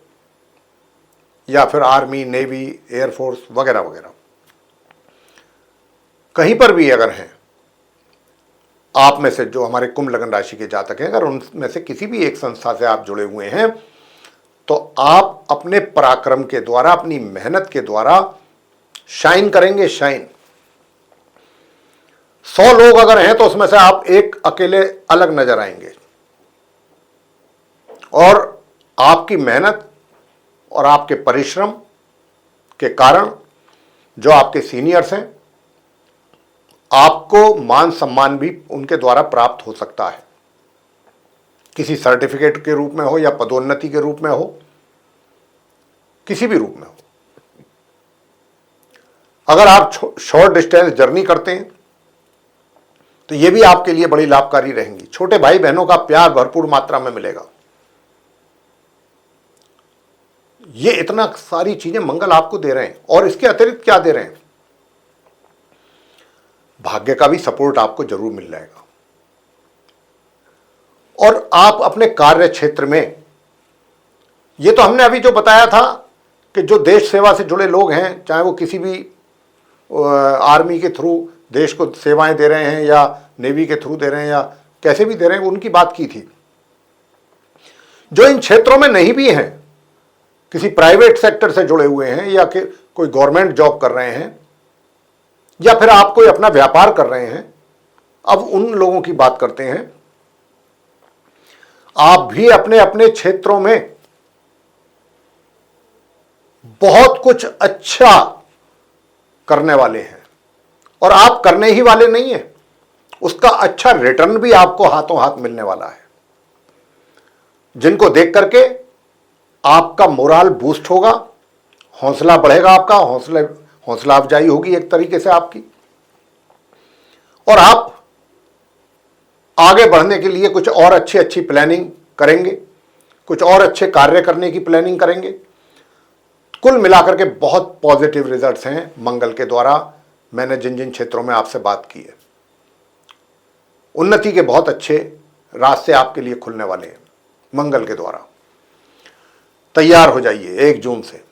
या फिर आर्मी, नेवी, एयरफोर्स वगैरह वगैरह, कहीं पर भी अगर हैं आप में से जो हमारे कुंभ लगन राशि के जातक हैं, अगर उनमें से किसी भी एक संस्था से आप जुड़े हुए हैं, तो आप अपने पराक्रम के द्वारा, अपनी मेहनत के द्वारा शाइन करेंगे, शाइन। 100 लोग अगर हैं तो उसमें से आप एक अकेले अलग नजर आएंगे, और आपकी मेहनत और आपके परिश्रम के कारण जो आपके सीनियर्स हैं, आपको मान सम्मान भी उनके द्वारा प्राप्त हो सकता है, किसी सर्टिफिकेट के रूप में हो या पदोन्नति के रूप में हो, किसी भी रूप में हो। अगर आप शॉर्ट डिस्टेंस जर्नी करते हैं तो यह भी आपके लिए बड़ी लाभकारी रहेंगी। छोटे भाई बहनों का प्यार भरपूर मात्रा में मिलेगा। ये इतना सारी चीजें मंगल आपको दे रहे हैं, और इसके अतिरिक्त क्या दे रहे हैं, भाग्य का भी सपोर्ट आपको जरूर मिल जाएगा। और आप अपने कार्य क्षेत्र में, ये तो हमने अभी जो बताया था कि जो देश सेवा से जुड़े लोग हैं, चाहे वो किसी भी आर्मी के थ्रू देश को सेवाएं दे रहे हैं या नेवी के थ्रू दे रहे हैं या कैसे भी दे रहे हैं, उनकी बात की थी। जो इन क्षेत्रों में नहीं भी हैं, किसी प्राइवेट सेक्टर से जुड़े हुए हैं या कोई गवर्नमेंट जॉब कर रहे हैं या फिर आप कोई अपना व्यापार कर रहे हैं, अब उन लोगों की बात करते हैं। आप भी अपने अपने क्षेत्रों में बहुत कुछ अच्छा करने वाले हैं, और आप करने ही वाले नहीं हैं, उसका अच्छा रिटर्न भी आपको हाथों हाथ मिलने वाला है, जिनको देख करके आपका मोराल बूस्ट होगा, हौसला बढ़ेगा, आपका हौसला अफजाई होगी एक तरीके से आपकी, और आप आगे बढ़ने के लिए कुछ और अच्छी प्लानिंग करेंगे, कुछ और अच्छे कार्य करने की प्लानिंग करेंगे। कुल मिलाकर के बहुत पॉजिटिव रिजल्ट्स हैं मंगल के द्वारा। मैंने जिन जिन क्षेत्रों में आपसे बात की है, उन्नति के बहुत अच्छे रास्ते आपके लिए खुलने वाले हैं मंगल के द्वारा। तैयार हो जाइए 1 जून से।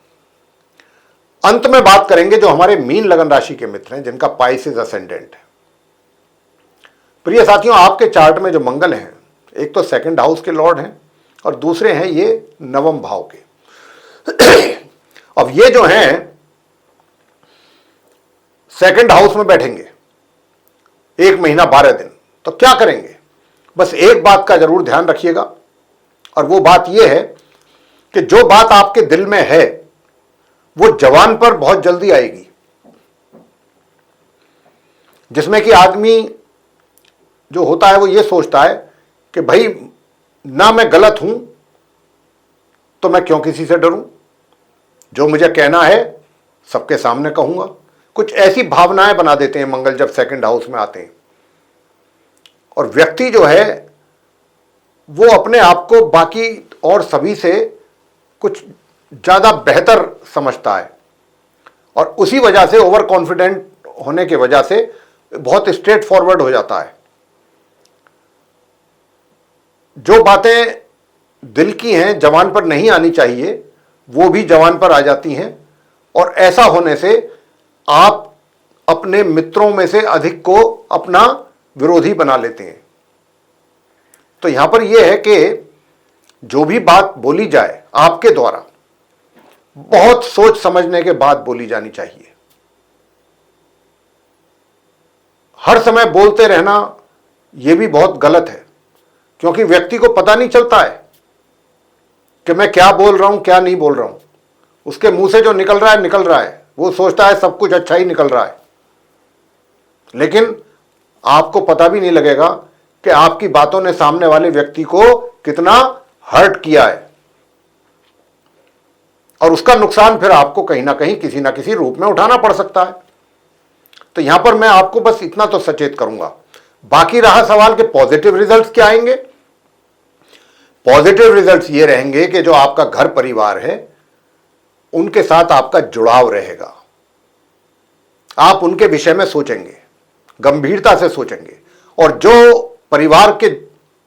अंत में बात करेंगे जो हमारे मीन लगन राशि के मित्र हैं, जिनका पाइसेस असेंडेंट है। प्रिय साथियों, आपके चार्ट में जो मंगल हैं, एक तो 2nd हाउस के लॉर्ड हैं और दूसरे हैं ये 9वें भाव के। अब ये जो हैं 2nd हाउस में बैठेंगे 1 महीना 12 दिन, तो क्या करेंगे? बस एक बात का जरूर ध्यान रखिएगा, और वो बात ये है कि जो बात आपके दिल में है वो जवान पर बहुत जल्दी आएगी, जिसमें कि आदमी जो होता है वो ये सोचता है कि भाई ना मैं गलत हूं तो मैं क्यों किसी से डरूं, जो मुझे कहना है सबके सामने कहूंगा। कुछ ऐसी भावनाएं बना देते हैं मंगल जब 2nd हाउस में आते हैं, और व्यक्ति जो है वो अपने आप को बाकी और सभी से कुछ ज्यादा बेहतर समझता है, और उसी वजह से ओवर कॉन्फिडेंट होने की वजह से बहुत स्ट्रेट फॉरवर्ड हो जाता है। जो बातें दिल की हैं, जवान पर नहीं आनी चाहिए, वो भी जवान पर आ जाती हैं, और ऐसा होने से आप अपने मित्रों में से अधिक को अपना विरोधी बना लेते हैं। तो यहां पर यह है कि जो भी बात बोली जाए आपके द्वारा, बहुत सोच समझने के बाद बोली जानी चाहिए। हर समय बोलते रहना यह भी बहुत गलत है, क्योंकि व्यक्ति को पता नहीं चलता है कि मैं क्या बोल रहा हूं, क्या नहीं बोल रहा हूं। उसके मुंह से जो निकल रहा है निकल रहा है, वो सोचता है सब कुछ अच्छा ही निकल रहा है, लेकिन आपको पता भी नहीं लगेगा कि आपकी बातों ने सामने वाले व्यक्ति को कितना हर्ट किया है, और उसका नुकसान फिर आपको कहीं ना कहीं किसी ना किसी रूप में उठाना पड़ सकता है। तो यहां पर मैं आपको बस इतना तो सचेत करूंगा। बाकी रहा सवाल कि पॉजिटिव रिजल्ट्स क्या आएंगे। पॉजिटिव रिजल्ट्स ये रहेंगे कि जो आपका घर परिवार है उनके साथ आपका जुड़ाव रहेगा, आप उनके विषय में सोचेंगे, गंभीरता से सोचेंगे, और जो परिवार के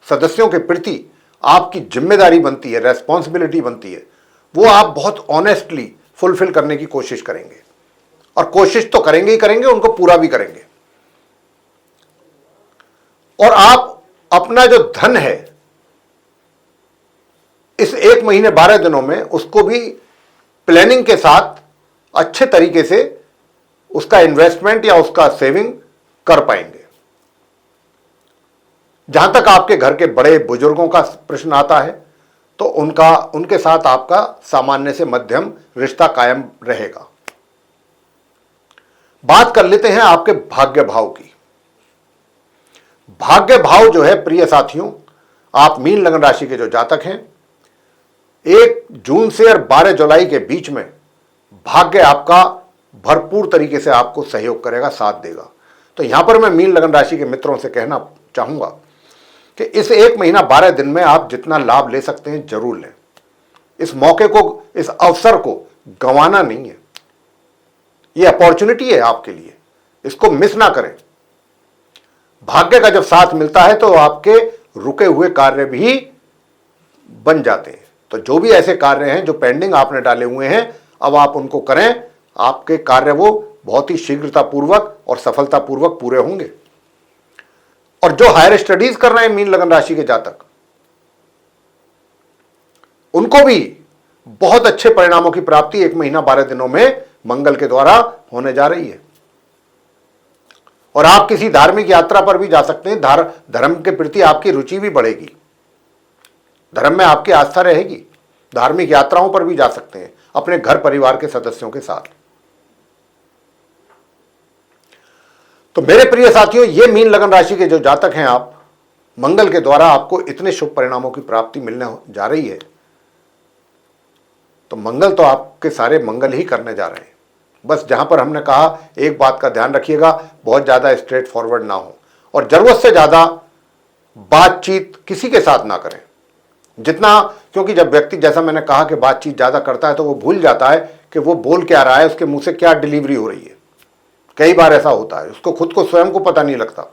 सदस्यों के प्रति आपकी जिम्मेदारी बनती है, रेस्पॉन्सिबिलिटी बनती है, वो आप बहुत ऑनेस्टली फुलफिल करने की कोशिश करेंगे, और कोशिश तो करेंगे ही करेंगे, उनको पूरा भी करेंगे। और आप अपना जो धन है इस 1 महीने 12 दिनों में उसको भी प्लानिंग के साथ अच्छे तरीके से उसका इन्वेस्टमेंट या उसका सेविंग कर पाएंगे। जहां तक आपके घर के बड़े बुजुर्गों का प्रश्न आता है तो उनके साथ आपका सामान्य से मध्यम रिश्ता कायम रहेगा। बात कर लेते हैं आपके भाग्य भाव की। भाग्य भाव जो है प्रिय साथियों, आप मीन लगन राशि के जो जातक हैं, 1 जून से और 12 जुलाई के बीच में भाग्य आपका भरपूर तरीके से आपको सहयोग करेगा, साथ देगा। तो यहां पर मैं मीन लगन राशि के मित्रों से कहना चाहूंगा कि इस 1 महीना 12 दिन में आप जितना लाभ ले सकते हैं जरूर लें। इस मौके को, इस अवसर को गंवाना नहीं है। यह अपॉर्चुनिटी है आपके लिए, इसको मिस ना करें। भाग्य का जब साथ मिलता है तो आपके रुके हुए कार्य भी बन जाते हैं। तो जो भी ऐसे कार्य हैं जो पेंडिंग आपने डाले हुए हैं, अब आप उनको करें। आपके कार्य वो बहुत ही शीघ्रतापूर्वक और सफलतापूर्वक पूरे होंगे। और जो हायर स्टडीज कर रहे हैं मीन लगन राशि के जातक, उनको भी बहुत अच्छे परिणामों की प्राप्ति 1 महीना 12 दिनों में मंगल के द्वारा होने जा रही है। और आप किसी धार्मिक यात्रा पर भी जा सकते हैं। धर्म के प्रति आपकी रुचि भी बढ़ेगी, धर्म में आपकी आस्था रहेगी। धार्मिक यात्राओं पर भी जा सकते हैं अपने घर परिवार के सदस्यों के साथ। तो मेरे प्रिय साथियों, ये मीन लगन राशि के जो जातक हैं, आप मंगल के द्वारा आपको इतने शुभ परिणामों की प्राप्ति मिलने जा रही है। तो मंगल तो आपके सारे मंगल ही करने जा रहे हैं। बस जहां पर हमने कहा, एक बात का ध्यान रखिएगा, बहुत ज्यादा स्ट्रेट फॉरवर्ड ना हो और जरूरत से ज्यादा बातचीत किसी के साथ ना करें। जितना, क्योंकि जब व्यक्ति, जैसा मैंने कहा कि बातचीत ज्यादा करता है तो वो भूल जाता है कि वो बोल क्या रहा है, उसके मुंह से क्या डिलीवरी हो रही है। कई बार ऐसा होता है, उसको खुद को स्वयं को पता नहीं लगता।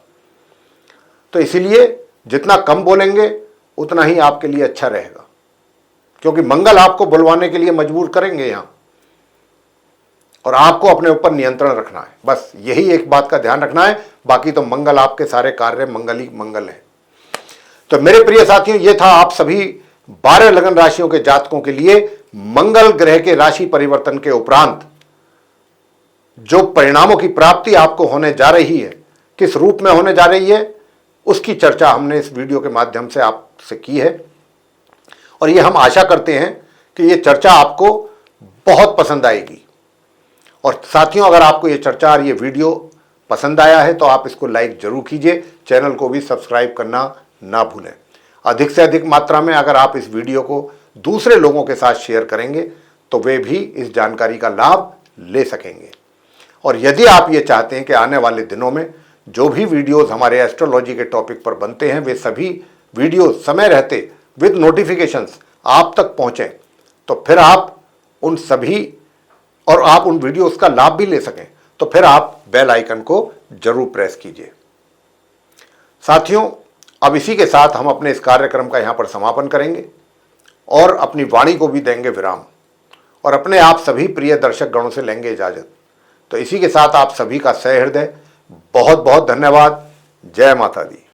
तो इसीलिए जितना कम बोलेंगे उतना ही आपके लिए अच्छा रहेगा, क्योंकि मंगल आपको बुलवाने के लिए मजबूर करेंगे यहां, और आपको अपने ऊपर नियंत्रण रखना है। बस यही एक बात का ध्यान रखना है, बाकी तो मंगल, आपके सारे कार्य मंगल ही मंगल है। तो मेरे प्रिय साथियों, ये था आप सभी 12 लगन राशियों के जातकों के लिए मंगल ग्रह के राशि परिवर्तन के उपरांत जो परिणामों की प्राप्ति आपको होने जा रही है, किस रूप में होने जा रही है, उसकी चर्चा हमने इस वीडियो के माध्यम से आपसे की है। और ये हम आशा करते हैं कि ये चर्चा आपको बहुत पसंद आएगी। और साथियों, अगर आपको ये चर्चा और ये वीडियो पसंद आया है तो आप इसको लाइक जरूर कीजिए, चैनल को भी सब्सक्राइब करना ना भूलें। अधिक से अधिक मात्रा में अगर आप इस वीडियो को दूसरे लोगों के साथ शेयर करेंगे तो वे भी इस जानकारी का लाभ ले सकेंगे। और यदि आप ये चाहते हैं कि आने वाले दिनों में जो भी वीडियोस हमारे एस्ट्रोलॉजी के टॉपिक पर बनते हैं, वे सभी वीडियोस समय रहते विद नोटिफिकेशंस आप तक पहुंचें, तो फिर आप उन सभी और आप उन वीडियोस का लाभ भी ले सकें, तो फिर आप बेल आइकन को जरूर प्रेस कीजिए। साथियों, अब इसी के साथ हम अपने इस कार्यक्रम का यहां पर समापन करेंगे और अपनी वाणी को भी देंगे विराम, और अपने आप सभी प्रिय दर्शक गणों से लेंगे इजाजत। तो इसी के साथ आप सभी का सहृदय बहुत बहुत धन्यवाद। जय माता दी।